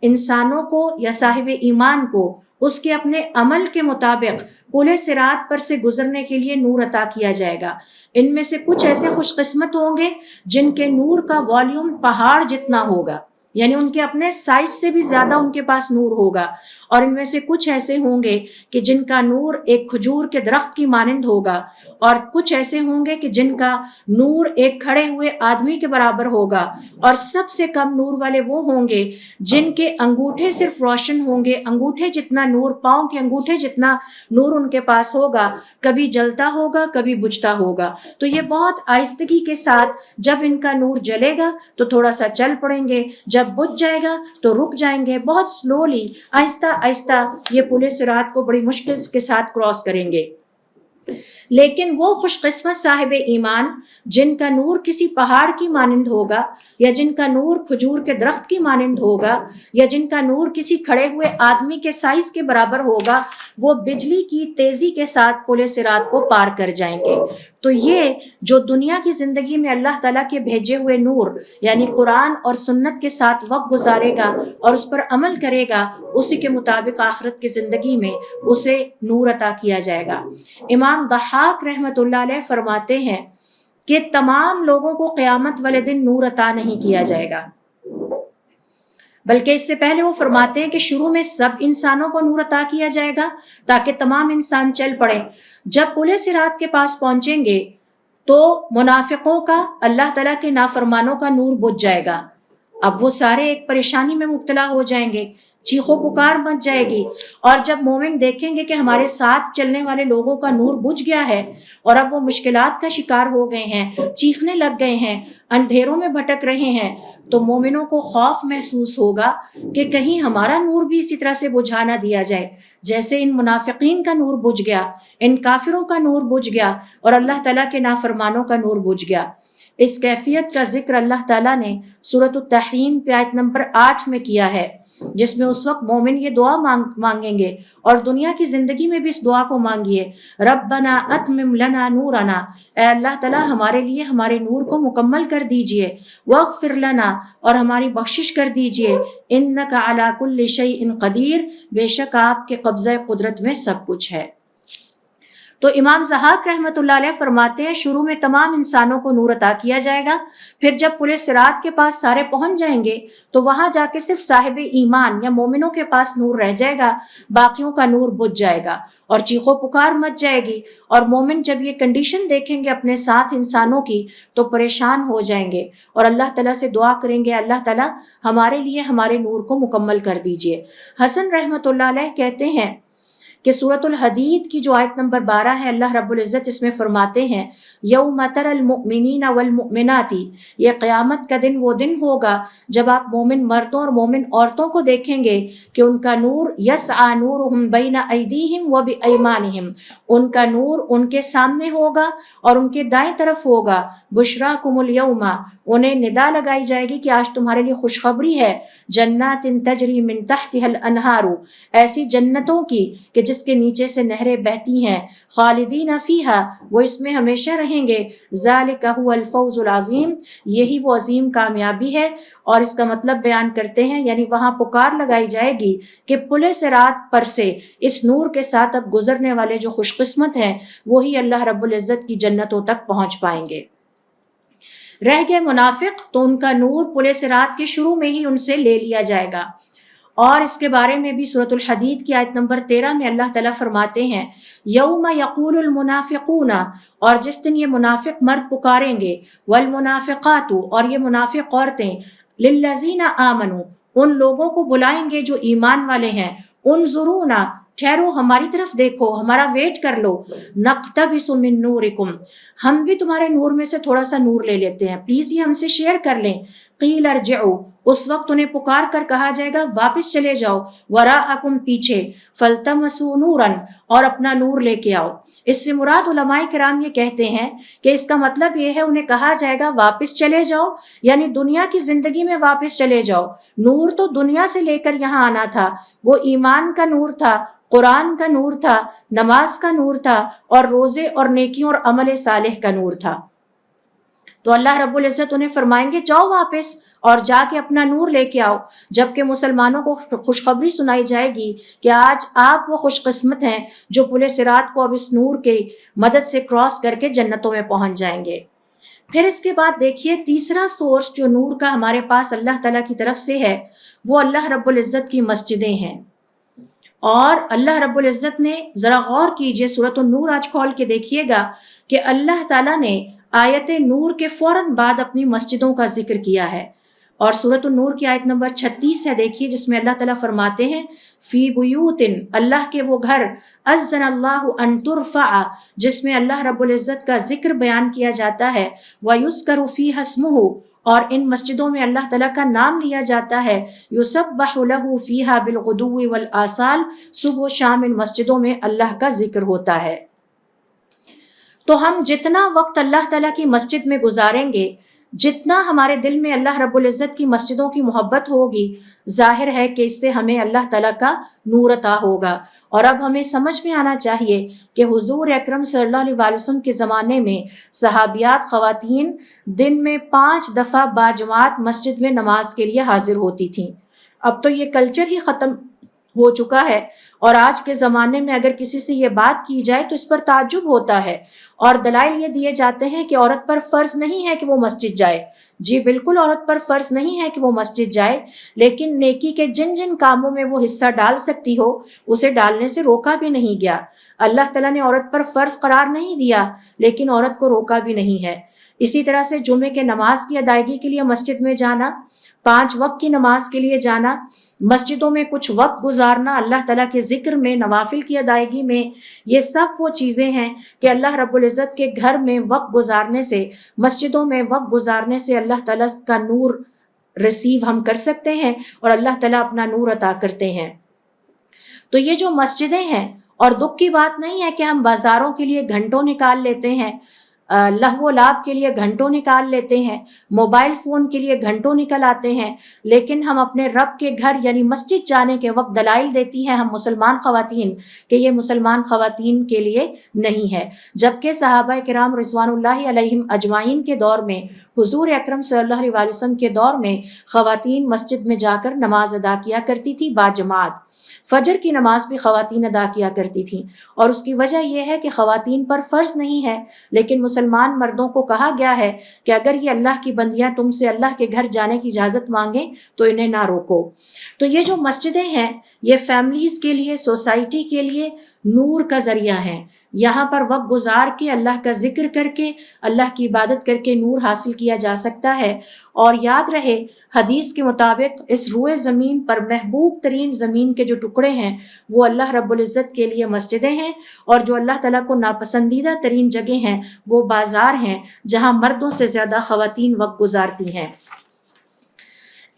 انسانوں کو یا صاحب ایمان کو اس کے اپنے عمل کے مطابق پل صراط پر سے گزرنے کے لیے نور عطا کیا جائے گا. ان میں سے کچھ ایسے خوش قسمت ہوں گے جن کے نور کا والیوم پہاڑ جتنا ہوگا، یعنی ان کے اپنے سائز سے بھی زیادہ ان کے پاس نور ہوگا. اور ان میں سے کچھ ایسے ہوں گے کہ جن کا نور ایک کھجور کے درخت کی مانند ہوگا، اور کچھ ایسے ہوں گے کہ جن کا نور ایک کھڑے ہوئے آدمی کے برابر ہوگا. اور سب سے کم نور والے وہ ہوں گے جن کے انگوٹھے صرف روشن ہوں گے، انگوٹھے جتنا نور، پاؤں کے انگوٹھے جتنا نور ان کے پاس ہوگا، کبھی جلتا ہوگا کبھی بجھتا ہوگا. تو یہ بہت آہستگی کے ساتھ جب ان کا نور جلے گا تو تھوڑا سا چل پڑیں گے، جب بجھ جائے گا تو رک جائیں گے، بہت سلولی، آہستہ آہستہ یہ پل صراط کو بڑی مشکل کے ساتھ کراس کریں گے. لیکن وہ خوش قسمت صاحب ایمان جن کا نور کسی پہاڑ کی مانند ہوگا، یا جن کا نور کھجور کے درخت کی مانند ہوگا، یا جن کا نور کسی کھڑے ہوئے آدمی کے سائز کے برابر ہوگا، وہ بجلی کی تیزی کے ساتھ پل صراط کو پار کر جائیں گے. تو یہ جو دنیا کی زندگی میں اللہ تعالیٰ کے بھیجے ہوئے نور یعنی قرآن اور سنت کے ساتھ وقت گزارے گا اور اس پر عمل کرے گا، اسی کے مطابق آخرت کی زندگی میں اسے نور عطا کیا جائے گا. امام ضحاک رحمۃ اللہ علیہ فرماتے ہیں کہ تمام لوگوں کو قیامت والے دن نور عطا نہیں کیا جائے گا، بلکہ اس سے پہلے وہ فرماتے ہیں کہ شروع میں سب انسانوں کو نور عطا کیا جائے گا تاکہ تمام انسان چل پڑیں. جب پل صراط کے پاس پہنچیں گے تو منافقوں کا، اللہ تعالیٰ کے نافرمانوں کا نور بجھ جائے گا. اب وہ سارے ایک پریشانی میں مبتلا ہو جائیں گے، چیخو پکار مچ جائے گی. اور جب مومن دیکھیں گے کہ ہمارے ساتھ چلنے والے لوگوں کا نور بجھ گیا ہے اور اب وہ مشکلات کا شکار ہو گئے ہیں، چیخنے لگ گئے ہیں، اندھیروں میں بھٹک رہے ہیں، تو مومنوں کو خوف محسوس ہوگا کہ کہیں ہمارا نور بھی اسی طرح سے بجھا نہ دیا جائے جیسے ان منافقین کا نور بجھ گیا، ان کافروں کا نور بجھ گیا اور اللہ تعالیٰ کے نافرمانوں کا نور بجھ گیا. اس کیفیت کا ذکر اللہ تعالیٰ نے سورۃ التحریم کی آیت نمبر 8 میں کیا ہے جس میں اس وقت مومن یہ دعا مانگیں گے، اور دنیا کی زندگی میں بھی اس دعا کو مانگیے، ربنا اتمم لنا نورنا، اے اللہ تعالیٰ ہمارے لیے ہمارے نور کو مکمل کر دیجئے، واغفر لنا، اور ہماری بخشش کر دیجئے، انک علی کل شیء قدیر، بے شک آپ کے قبضہ قدرت میں سب کچھ ہے۔ تو امام ضحاک رحمۃ اللہ علیہ فرماتے ہیں شروع میں تمام انسانوں کو نور عطا کیا جائے گا، پھر جب پل صراط کے پاس سارے پہنچ جائیں گے تو وہاں جا کے صرف صاحب ایمان یا مومنوں کے پاس نور رہ جائے گا، باقیوں کا نور بجھ جائے گا اور چیخو پکار مچ جائے گی، اور مومن جب یہ کنڈیشن دیکھیں گے اپنے ساتھ انسانوں کی تو پریشان ہو جائیں گے اور اللہ تعالیٰ سے دعا کریں گے، اللہ تعالیٰ ہمارے لیے ہمارے نور کو مکمل کر دیجئے۔ حسن رحمۃ اللہ علیہ کہتے ہیں کہ سورۃ الحدید کی جو آیت نمبر 12 ہے، اللہ رب العزت اس میں فرماتے ہیں یوم تری المؤمنین والمؤمنات، یہ قیامت کا دن وہ دن ہوگا جب آپ مومن مردوں اور مومن عورتوں کو دیکھیں گے کہ ان کا نور یسعی نورہم بین ایدیہم وبایمانہم، ان کا نور ان کے سامنے ہوگا اور ان کے دائیں طرف ہوگا، بشراکم الیوم، انہیں ندا لگائی جائے گی کہ آج تمہارے لیے خوشخبری ہے، جنات تجری من تحتها الانہار، ایسی جنتوں کی کہ جس کے نیچے سے نہریں بہتی ہیں، خالدین فیہا، وہ اس میں ہمیشہ رہیں گے، ذالک هو الفوز العظیم، یہی وہ عظیم کامیابی ہے۔ اور اس کا مطلب بیان کرتے ہیں، یعنی وہاں پکار لگائی جائے گی کہ پل صراط پر سے اس نور کے ساتھ اب گزرنے والے جو خوش قسمت ہیں وہی اللہ رب العزت کی جنتوں تک پہنچ پائیں گے۔ رہ گئے منافق تو ان کا نور پل صراط کے شروع میں ہی ان سے لے لیا جائے گا، اور اس کے بارے میں بھی سورۃ الحدید کی آیت نمبر 13 میں اللہ تعالیٰ فرماتے ہیں یوم یقول المنافقون، اور جس دن یہ منافق مرد پکاریں گے، والمنافقات، اور یہ منافق عورتیں، للذین آمنوا، ان لوگوں کو بلائیں گے جو ایمان والے ہیں، انظرونا، ٹھہرو ہماری طرف دیکھو، ہمارا ویٹ کر لو، نقتبس من نورکم، ہم بھی تمہارے نور میں سے تھوڑا سا نور لے لیتے ہیں، پلیز یہ ہم سے شیئر کر لیں، قیل ارجعوا، اس وقت انہیں پکار کر کہا جائے گا واپس چلے جاؤ، وراءکم، پیچھے، فالتمسوا نورا، اور اپنا نور لے کے آؤ۔ اس سے مراد علماء کرام یہ کہتے ہیں کہ اس کا مطلب یہ ہے انہیں کہا جائے گا واپس چلے جاؤ، یعنی دنیا کی زندگی میں واپس چلے جاؤ، نور تو دنیا سے لے کر یہاں آنا تھا، وہ ایمان کا نور تھا، قرآن کا نور تھا، نماز کا نور تھا، اور روزے اور نیکیوں اور عمل صالح کا نور تھا۔ تو اللہ رب العزت انہیں فرمائیں گے جاؤ واپس اور جا کے اپنا نور لے کے آؤ، جبکہ مسلمانوں کو خوشخبری سنائی جائے گی کہ آج آپ وہ خوش قسمت ہیں جو پل صراط کو اب اس نور کی مدد سے کراس کر کے جنتوں میں پہنچ جائیں گے۔ پھر اس کے بعد دیکھیے تیسرا سورس جو نور کا ہمارے پاس اللہ تعالیٰ کی طرف سے ہے وہ اللہ رب العزت کی مسجدیں ہیں، اور اللہ رب العزت نے، ذرا غور کیجئے سورۃ النور آج کھول کے دیکھیے گا کہ اللہ تعالیٰ نے آیت نور کے فوراً بعد اپنی مسجدوں کا ذکر کیا ہے، اور سورۃ النور کی آیت نمبر 36 ہے، دیکھیے جس میں اللہ تعالیٰ فرماتے ہیں فی بیوت، اللہ کے وہ گھر، اذن اللہ ان ترفع، جس میں اللہ رب العزت کا ذکر بیان کیا جاتا ہے، ویذکر فیہا اسمہ، اور ان مسجدوں میں اللہ تعالیٰ کا نام لیا جاتا ہے، یسبح لہ فیہا بالغدو والآصال، صبح و شام ان مسجدوں میں اللہ کا ذکر ہوتا ہے۔ تو ہم جتنا وقت اللہ تعالیٰ کی مسجد میں گزاریں گے، جتنا ہمارے دل میں اللہ رب العزت کی مسجدوں کی محبت ہوگی، ظاہر ہے کہ اس سے ہمیں اللہ تعالیٰ کا نور عطا ہوگا۔ اور اب ہمیں سمجھ میں آنا چاہیے کہ حضور اکرم صلی اللہ علیہ وسلم کے زمانے میں صحابیات خواتین دن میں 5 دفعہ باجماعت مسجد میں نماز کے لیے حاضر ہوتی تھیں۔ اب تو یہ کلچر ہی ختم ہو چکا ہے، اور آج کے زمانے میں اگر کسی سے یہ بات کی جائے تو اس پر تعجب ہوتا ہے، اور دلائل یہ دیے جاتے ہیں کہ عورت پر فرض نہیں ہے کہ وہ مسجد جائے۔ جی بالکل عورت پر فرض نہیں ہے کہ وہ مسجد جائے، لیکن نیکی کے جن جن کاموں میں وہ حصہ ڈال سکتی ہو اسے ڈالنے سے روکا بھی نہیں گیا۔ اللہ تعالیٰ نے عورت پر فرض قرار نہیں دیا، لیکن عورت کو روکا بھی نہیں ہے۔ اسی طرح سے جمعے کے نماز کی ادائیگی کے لیے مسجد میں جانا، 5 وقت کی نماز کے لیے جانا، مسجدوں میں کچھ وقت گزارنا اللہ تعالیٰ کے ذکر میں، نوافل کی ادائیگی میں، یہ سب وہ چیزیں ہیں کہ اللہ رب العزت کے گھر میں وقت گزارنے سے، مسجدوں میں وقت گزارنے سے اللہ تعالیٰ کا نور ریسیو ہم کر سکتے ہیں، اور اللہ تعالیٰ اپنا نور عطا کرتے ہیں۔ تو یہ جو مسجدیں ہیں، اور دکھ کی بات نہیں ہے کہ ہم بازاروں کے لیے گھنٹوں نکال لیتے ہیں، لہو و لعب کے لیے گھنٹوں نکال لیتے ہیں، موبائل فون کے لیے گھنٹوں نکل آتے ہیں، لیکن ہم اپنے رب کے گھر یعنی مسجد جانے کے وقت دلائل دیتی ہیں ہم مسلمان خواتین کہ یہ مسلمان خواتین کے لیے نہیں ہے، جبکہ صحابہ کرام رضوان اللہ علیہم اجمعین کے دور میں، حضور اکرم صلی اللہ علیہ وسلم کے دور میں خواتین مسجد میں جا کر نماز ادا کیا کرتی تھی باجماعت، فجر کی نماز بھی خواتین ادا کیا کرتی تھیں، اور اس کی وجہ یہ ہے کہ خواتین پر فرض نہیں ہے، لیکن مسلمان مردوں کو کہا گیا ہے کہ اگر یہ اللہ کی بندیاں تم سے اللہ کے گھر جانے کی اجازت مانگیں تو انہیں نہ روکو۔ تو یہ جو مسجدیں ہیں یہ فیملیز کے لیے، سوسائٹی کے لیے نور کا ذریعہ ہیں، یہاں پر وقت گزار کے اللہ کا ذکر کر کے، اللہ کی عبادت کر کے نور حاصل کیا جا سکتا ہے۔ اور یاد رہے حدیث کے مطابق اس روئے زمین پر محبوب ترین زمین کے جو ٹکڑے ہیں وہ اللہ رب العزت کے لیے مسجدیں ہیں، اور جو اللہ تعالیٰ کو ناپسندیدہ ترین جگہ ہیں وہ بازار ہیں جہاں مردوں سے زیادہ خواتین وقت گزارتی ہیں۔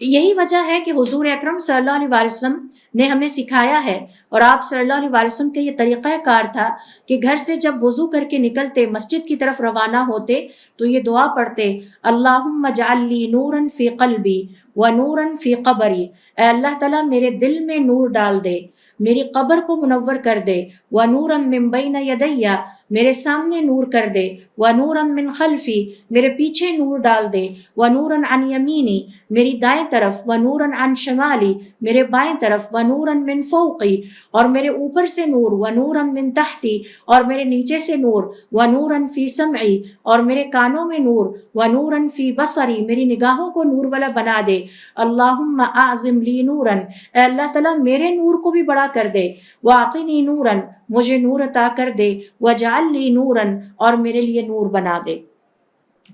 یہی وجہ ہے کہ حضور اکرم صلی اللہ علیہ وسلم نے ہمیں سکھایا ہے، اور آپ صلی اللہ علیہ وسلم کا یہ طریقہ کار تھا کہ گھر سے جب وضو کر کے نکلتے مسجد کی طرف روانہ ہوتے تو یہ دعا پڑھتے، اللہم اجعل لی نورا فی قلبی ونورا فی قبری، اے اللہ تعالیٰ میرے دل میں نور ڈال دے، میری قبر کو منور کر دے، ونورا من بین یدی، میرے سامنے نور کر دے، ونورا من خلفی، میرے پیچھے نور ڈال دے، ونورا عن یمینی، میری دائیں طرف، ونورا عن شمالی، میرے بائیں طرف، ونورا من فوقی، اور میرے اوپر سے نور، ونورا من تحتی، اور میرے نیچے سے نور، ونورا فی سمعی، اور میرے کانوں میں نور، ونورا فی بصری، میری نگاہوں کو نور والا بنا دے، اللہم اعظم لی نورا، اے اللہ تعالیٰ میرے نور کو بھی بڑا کر دے، واعطنی نورا، مجھے نور عطا کر دے، وجعل لی نورا، اور میرے لیے نور بنا دے۔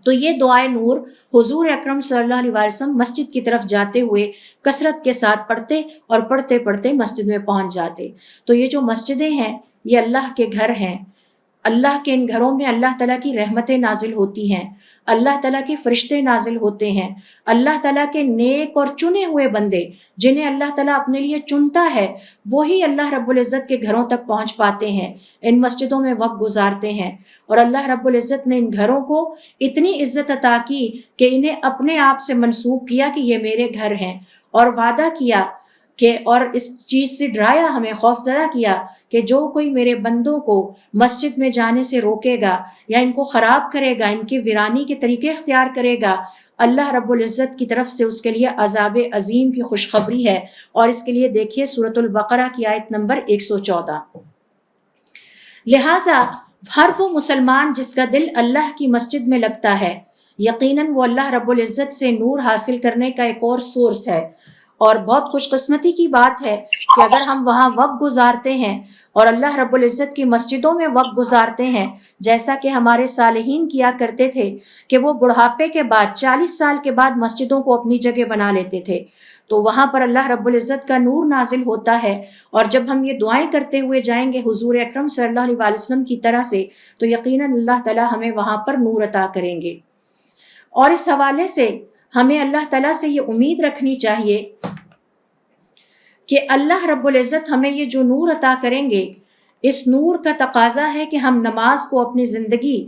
تو یہ دعائے نور حضور اکرم صلی اللہ علیہ وسلم مسجد کی طرف جاتے ہوئے کثرت کے ساتھ پڑھتے، اور پڑھتے پڑھتے مسجد میں پہنچ جاتے۔ تو یہ جو مسجدیں ہیں یہ اللہ کے گھر ہیں، اللہ کے ان گھروں میں اللہ تعالیٰ کی رحمتیں نازل ہوتی ہیں، اللہ تعالیٰ کے فرشتے نازل ہوتے ہیں، اللہ تعالیٰ کے نیک اور چنے ہوئے بندے جنہیں اللہ تعالیٰ اپنے لیے چنتا ہے وہی اللہ رب العزت کے گھروں تک پہنچ پاتے ہیں، ان مسجدوں میں وقت گزارتے ہیں، اور اللہ رب العزت نے ان گھروں کو اتنی عزت عطا کی کہ انہیں اپنے آپ سے منسوب کیا کہ یہ میرے گھر ہیں، اور وعدہ کیا کہ اور اس چیز سے ڈرایا، ہمیں خوف زدہ کیا کہ جو کوئی میرے بندوں کو مسجد میں جانے سے روکے گا یا ان کو خراب کرے گا، ان کی ویرانی کے طریقے اختیار کرے گا، اللہ رب العزت کی طرف سے اس کے لیے عذاب عظیم کی خوشخبری ہے۔ اور اس کے لیے دیکھیے سورۃ البقرہ کی آیت نمبر 114۔ لہٰذا ہر وہ مسلمان جس کا دل اللہ کی مسجد میں لگتا ہے، یقیناً وہ اللہ رب العزت سے نور حاصل کرنے کا ایک اور سورس ہے، اور بہت خوش قسمتی کی بات ہے کہ اگر ہم وہاں وقت گزارتے ہیں اور اللہ رب العزت کی مسجدوں میں وقت گزارتے ہیں، جیسا کہ ہمارے صالحین کیا کرتے تھے کہ وہ بڑھاپے کے بعد 40 سال کے بعد مسجدوں کو اپنی جگہ بنا لیتے تھے، تو وہاں پر اللہ رب العزت کا نور نازل ہوتا ہے، اور جب ہم یہ دعائیں کرتے ہوئے جائیں گے حضور اکرم صلی اللہ علیہ وسلم کی طرح سے تو یقیناً اللہ تعالیٰ ہمیں وہاں پر نور عطا کریں گے۔ اور اس حوالے سے ہمیں اللہ تعالیٰ سے یہ امید رکھنی چاہیے کہ اللہ رب العزت ہمیں یہ جو نور عطا کریں گے، اس نور کا تقاضا ہے کہ ہم نماز کو اپنی زندگی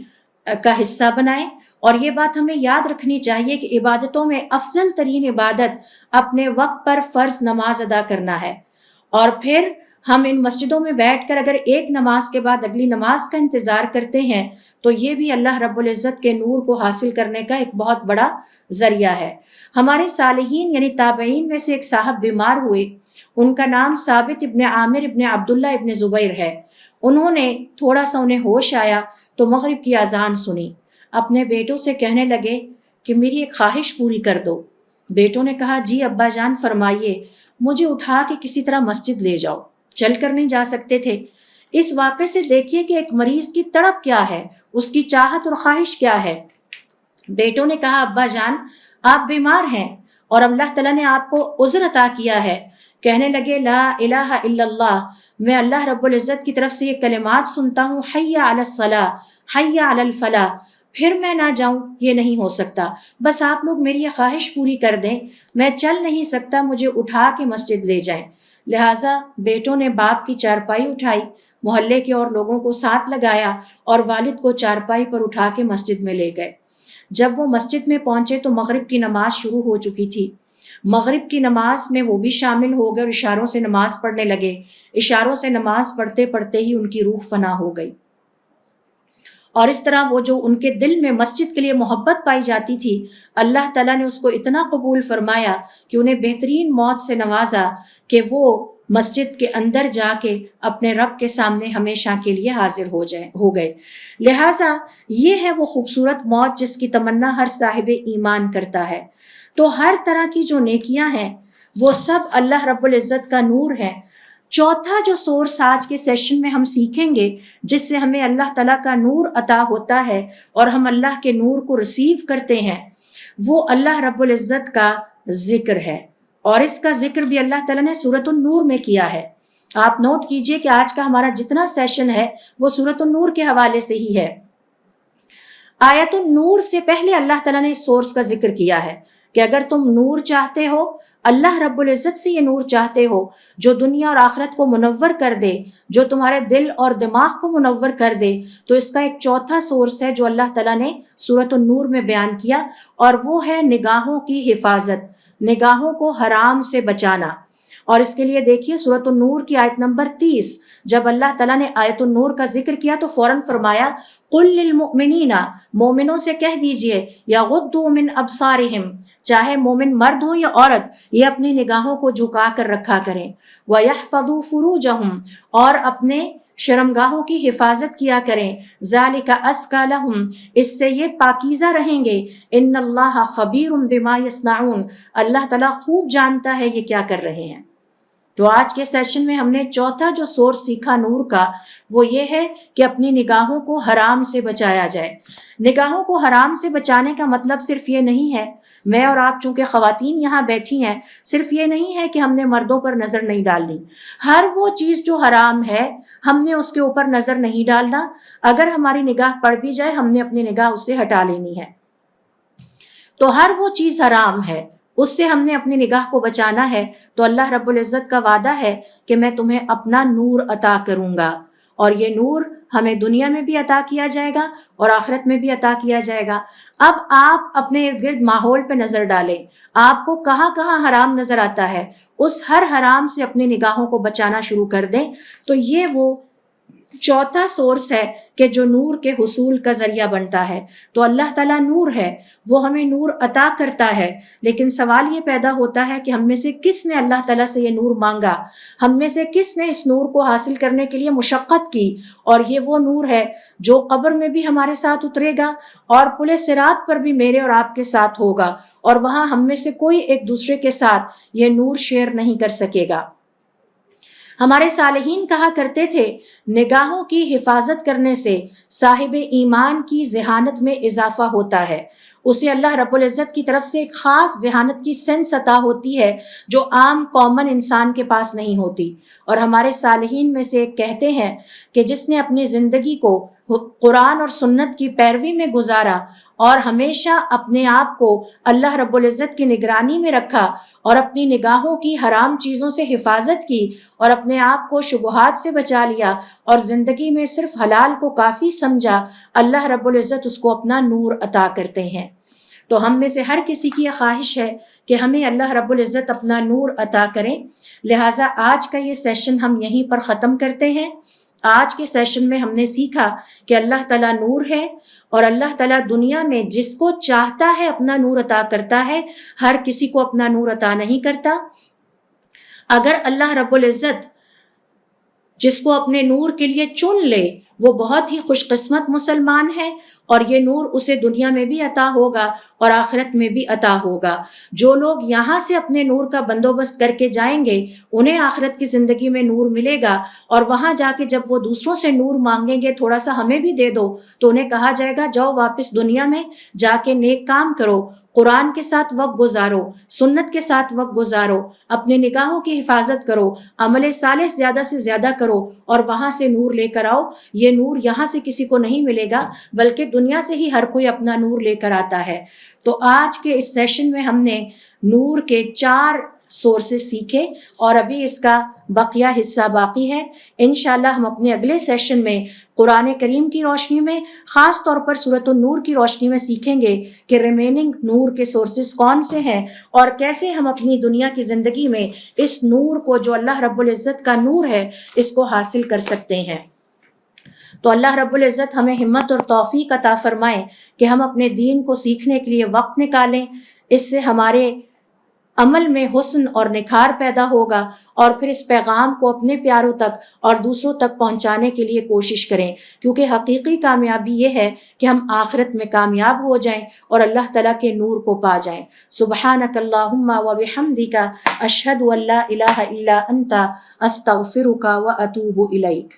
کا حصہ بنائیں، اور یہ بات ہمیں یاد رکھنی چاہیے کہ عبادتوں میں افضل ترین عبادت اپنے وقت پر فرض نماز ادا کرنا ہے، اور پھر ہم ان مسجدوں میں بیٹھ کر اگر ایک نماز کے بعد اگلی نماز کا انتظار کرتے ہیں تو یہ بھی اللہ رب العزت کے نور کو حاصل کرنے کا ایک بہت بڑا ذریعہ ہے۔ ہمارے صالحین یعنی تابعین میں سے ایک صاحب بیمار ہوئے، ان کا نام ثابت ابن عامر ابن عبداللہ ابن زبیر ہے۔ انہوں نے تھوڑا سا انہیں ہوش آیا تو مغرب کی اذان سنی، اپنے بیٹوں سے کہنے لگے کہ میری ایک خواہش پوری کر دو۔ بیٹوں نے کہا جی ابا جان فرمائیے، مجھے اٹھا کے کسی طرح مسجد لے جاؤ، چل کر نہیں جا سکتے تھے۔ اس واقعے سے دیکھیے کہ ایک مریض کی تڑپ کیا ہے، اس کی چاہت اور خواہش کیا ہے۔ بیٹوں نے کہا ابا جان آپ بیمار ہیں اور اللہ تعالیٰ نے آپ کو عذر عطا کیا ہے۔ کہنے لگے لا الہ الا اللہ، میں اللہ رب العزت کی طرف سے یہ کلمات سنتا ہوں، حی علی الصلاۃ، حی علی الفلاح، پھر میں نہ جاؤں یہ نہیں ہو سکتا، بس آپ لوگ میری یہ خواہش پوری کر دیں، میں چل نہیں سکتا، مجھے اٹھا کے مسجد لے جائیں۔ لہٰذا بیٹوں نے باپ کی چارپائی اٹھائی، محلے کے اور لوگوں کو ساتھ لگایا اور والد کو چارپائی پر اٹھا کے مسجد میں لے گئے۔ جب وہ مسجد میں پہنچے تو مغرب کی نماز شروع ہو چکی تھی۔ مغرب کی نماز میں وہ بھی شامل ہو گئے اور اشاروں سے نماز پڑھنے لگے۔ اشاروں سے نماز پڑھتے پڑھتے ہی ان کی روح فنا ہو گئی، اور اس طرح وہ جو ان کے دل میں مسجد کے لیے محبت پائی جاتی تھی، اللہ تعالیٰ نے اس کو اتنا قبول فرمایا کہ انہیں بہترین موت سے نوازا کہ وہ مسجد کے اندر جا کے اپنے رب کے سامنے ہمیشہ کے لیے حاضر ہو گئے۔ لہٰذا یہ ہے وہ خوبصورت موت جس کی تمنا ہر صاحب ایمان کرتا ہے۔ تو ہر طرح کی جو نیکیاں ہیں وہ سب اللہ رب العزت کا نور ہے۔ چوتھا جو سورس آج کے سیشن میں ہم سیکھیں گے جس سے ہمیں اللہ تعالیٰ کا نور عطا ہوتا ہے اور ہم اللہ کے نور کو ریسیو کرتے ہیں، وہ اللہ رب العزت کا ذکر ہے، اور اس کا ذکر بھی اللہ تعالیٰ نے سورۃ النور میں کیا ہے۔ آپ نوٹ کیجئے کہ آج کا ہمارا جتنا سیشن ہے وہ سورۃ النور کے حوالے سے ہی ہے۔ آیت النور سے پہلے اللہ تعالیٰ نے اس سورس کا ذکر کیا ہے کہ اگر تم نور چاہتے ہو، اللہ رب العزت سے یہ نور چاہتے ہو جو دنیا اور آخرت کو منور کر دے، جو تمہارے دل اور دماغ کو منور کر دے، تو اس کا ایک چوتھا سورس ہے جو اللہ تعالیٰ نے سورۃ النور میں بیان کیا، اور وہ ہے نگاہوں کی حفاظت، نگاہوں کو حرام سے بچانا۔ اور اس کے لیے دیکھیے سورۃ النور کی آیت نمبر 30، جب اللہ تعالیٰ نے آیت النور کا ذکر کیا تو فوراً فرمایا قُلْ لِلْمُؤْمِنِينَ، مومنوں سے کہہ دیجئے، یغضوا من ابصارہم، چاہے مومن مرد ہو یا عورت، یہ اپنی نگاہوں کو جھکا کر رکھا کریں، وَيَحْفَظُوا فُرُوجَهُمْ، اور اپنے شرمگاہوں کی حفاظت کیا کریں، ذَلِكَ أَزْكَىٰ لَهُمْ، اس سے یہ پاکیزہ رہیں گے، إِنَّ اللَّهَ خَبِيرٌ بِمَا يَصْنَعُونَ، اللہ تعالیٰ خوب جانتا ہے یہ کیا کر رہے ہیں۔ تو آج کے سیشن میں ہم نے چوتھا جو سورس سیکھا نور کا وہ یہ ہے کہ اپنی نگاہوں کو حرام سے بچایا جائے۔ نگاہوں کو حرام سے بچانے کا مطلب صرف یہ نہیں ہے، میں اور آپ چونکہ خواتین یہاں بیٹھی ہیں، صرف یہ نہیں ہے کہ ہم نے مردوں پر نظر نہیں ڈالنی۔ ہر وہ چیز جو حرام ہے ہم نے اس کے اوپر نظر نہیں ڈالنا، اگر ہماری نگاہ پڑ بھی جائے ہم نے اپنی نگاہ اس سے ہٹا لینی ہے۔ تو ہر وہ چیز حرام ہے اس سے ہم نے اپنی نگاہ کو بچانا ہے، تو اللہ رب العزت کا وعدہ ہے کہ میں تمہیں اپنا نور عطا کروں گا، اور یہ نور ہمیں دنیا میں بھی عطا کیا جائے گا اور آخرت میں بھی عطا کیا جائے گا۔ اب آپ اپنے ارد گرد ماحول پہ نظر ڈالیں، آپ کو کہاں کہاں حرام نظر آتا ہے، اس ہر حرام سے اپنی نگاہوں کو بچانا شروع کر دیں۔ تو یہ وہ چوتھا سورس ہے کہ جو نور کے حصول کا ذریعہ بنتا ہے۔ تو اللہ تعالیٰ نور ہے، وہ ہمیں نور عطا کرتا ہے، لیکن سوال یہ پیدا ہوتا ہے کہ ہم میں سے کس نے اللہ تعالیٰ سے یہ نور مانگا، ہم میں سے کس نے اس نور کو حاصل کرنے کے لیے مشقت کی۔ اور یہ وہ نور ہے جو قبر میں بھی ہمارے ساتھ اترے گا اور پل صراط پر بھی میرے اور آپ کے ساتھ ہوگا، اور وہاں ہم میں سے کوئی ایک دوسرے کے ساتھ یہ نور شیئر نہیں کر سکے گا۔ ہمارے صالحین کہا کرتے تھے نگاہوں کی حفاظت کرنے سے صاحب ایمان کی ذہانت میں اضافہ ہوتا ہے، اسے اللہ رب العزت کی طرف سے ایک خاص ذہانت کی سینس عطا ہوتی ہے جو عام کامن انسان کے پاس نہیں ہوتی۔ اور ہمارے صالحین میں سے ایک کہتے ہیں کہ جس نے اپنی زندگی کو قرآن اور سنت کی پیروی میں گزارا اور ہمیشہ اپنے آپ کو اللہ رب العزت کی نگرانی میں رکھا اور اپنی نگاہوں کی حرام چیزوں سے حفاظت کی اور اپنے آپ کو شبہات سے بچا لیا اور زندگی میں صرف حلال کو کافی سمجھا، اللہ رب العزت اس کو اپنا نور عطا کرتے ہیں۔ تو ہم میں سے ہر کسی کی یہ خواہش ہے کہ ہمیں اللہ رب العزت اپنا نور عطا کریں۔ لہٰذا آج کا یہ سیشن ہم یہیں پر ختم کرتے ہیں۔ آج کے سیشن میں ہم نے سیکھا کہ اللہ تعالیٰ نور ہے، اور اللہ تعالیٰ دنیا میں جس کو چاہتا ہے اپنا نور عطا کرتا ہے، ہر کسی کو اپنا نور عطا نہیں کرتا۔ اگر اللہ رب العزت جس کو اپنے نور کے لیے چن لے وہ بہت ہی خوش قسمت مسلمان ہے، اور یہ نور اسے دنیا میں بھی عطا ہوگا اور آخرت میں بھی عطا ہوگا۔ جو لوگ یہاں سے اپنے نور کا بندوبست کر کے جائیں گے انہیں آخرت کی زندگی میں نور ملے گا، اور وہاں جا کے جب وہ دوسروں سے نور مانگیں گے تھوڑا سا ہمیں بھی دے دو، تو انہیں کہا جائے گا جاؤ واپس دنیا میں جا کے نیک کام کرو، قرآن کے ساتھ وقت گزارو، سنت کے ساتھ وقت گزارو، اپنی نگاہوں کی حفاظت کرو، عمل صالح زیادہ سے زیادہ کرو، اور وہاں سے نور لے کر آؤ۔ یہ نور یہاں سے کسی کو نہیں ملے گا بلکہ دنیا سے ہی ہر کوئی اپنا نور لے کر آتا ہے۔ تو آج کے اس سیشن میں ہم نے نور کے 4 سورسز سیکھیں، اور ابھی اس کا بقیہ حصہ باقی ہے۔ انشاءاللہ ہم اپنے اگلے سیشن میں قرآن کریم کی روشنی میں، خاص طور پر سورۃ النور کی روشنی میں سیکھیں گے کہ ریمیننگ نور کے سورسز کون سے ہیں، اور کیسے ہم اپنی دنیا کی زندگی میں اس نور کو جو اللہ رب العزت کا نور ہے اس کو حاصل کر سکتے ہیں۔ تو اللہ رب العزت ہمیں ہمت اور توفیق عطا فرمائے کہ ہم اپنے دین کو سیکھنے کے لیے وقت نکالیں، اس سے ہمارے عمل میں حسن اور نکھار پیدا ہوگا، اور پھر اس پیغام کو اپنے پیاروں تک اور دوسروں تک پہنچانے کے لیے کوشش کریں، کیونکہ حقیقی کامیابی یہ ہے کہ ہم آخرت میں کامیاب ہو جائیں اور اللہ تعالیٰ کے نور کو پا جائیں۔ سبحانک اللہم و بحمدک، اشہد ان لا الہ الا انت، استغفرک و اتوب الیک۔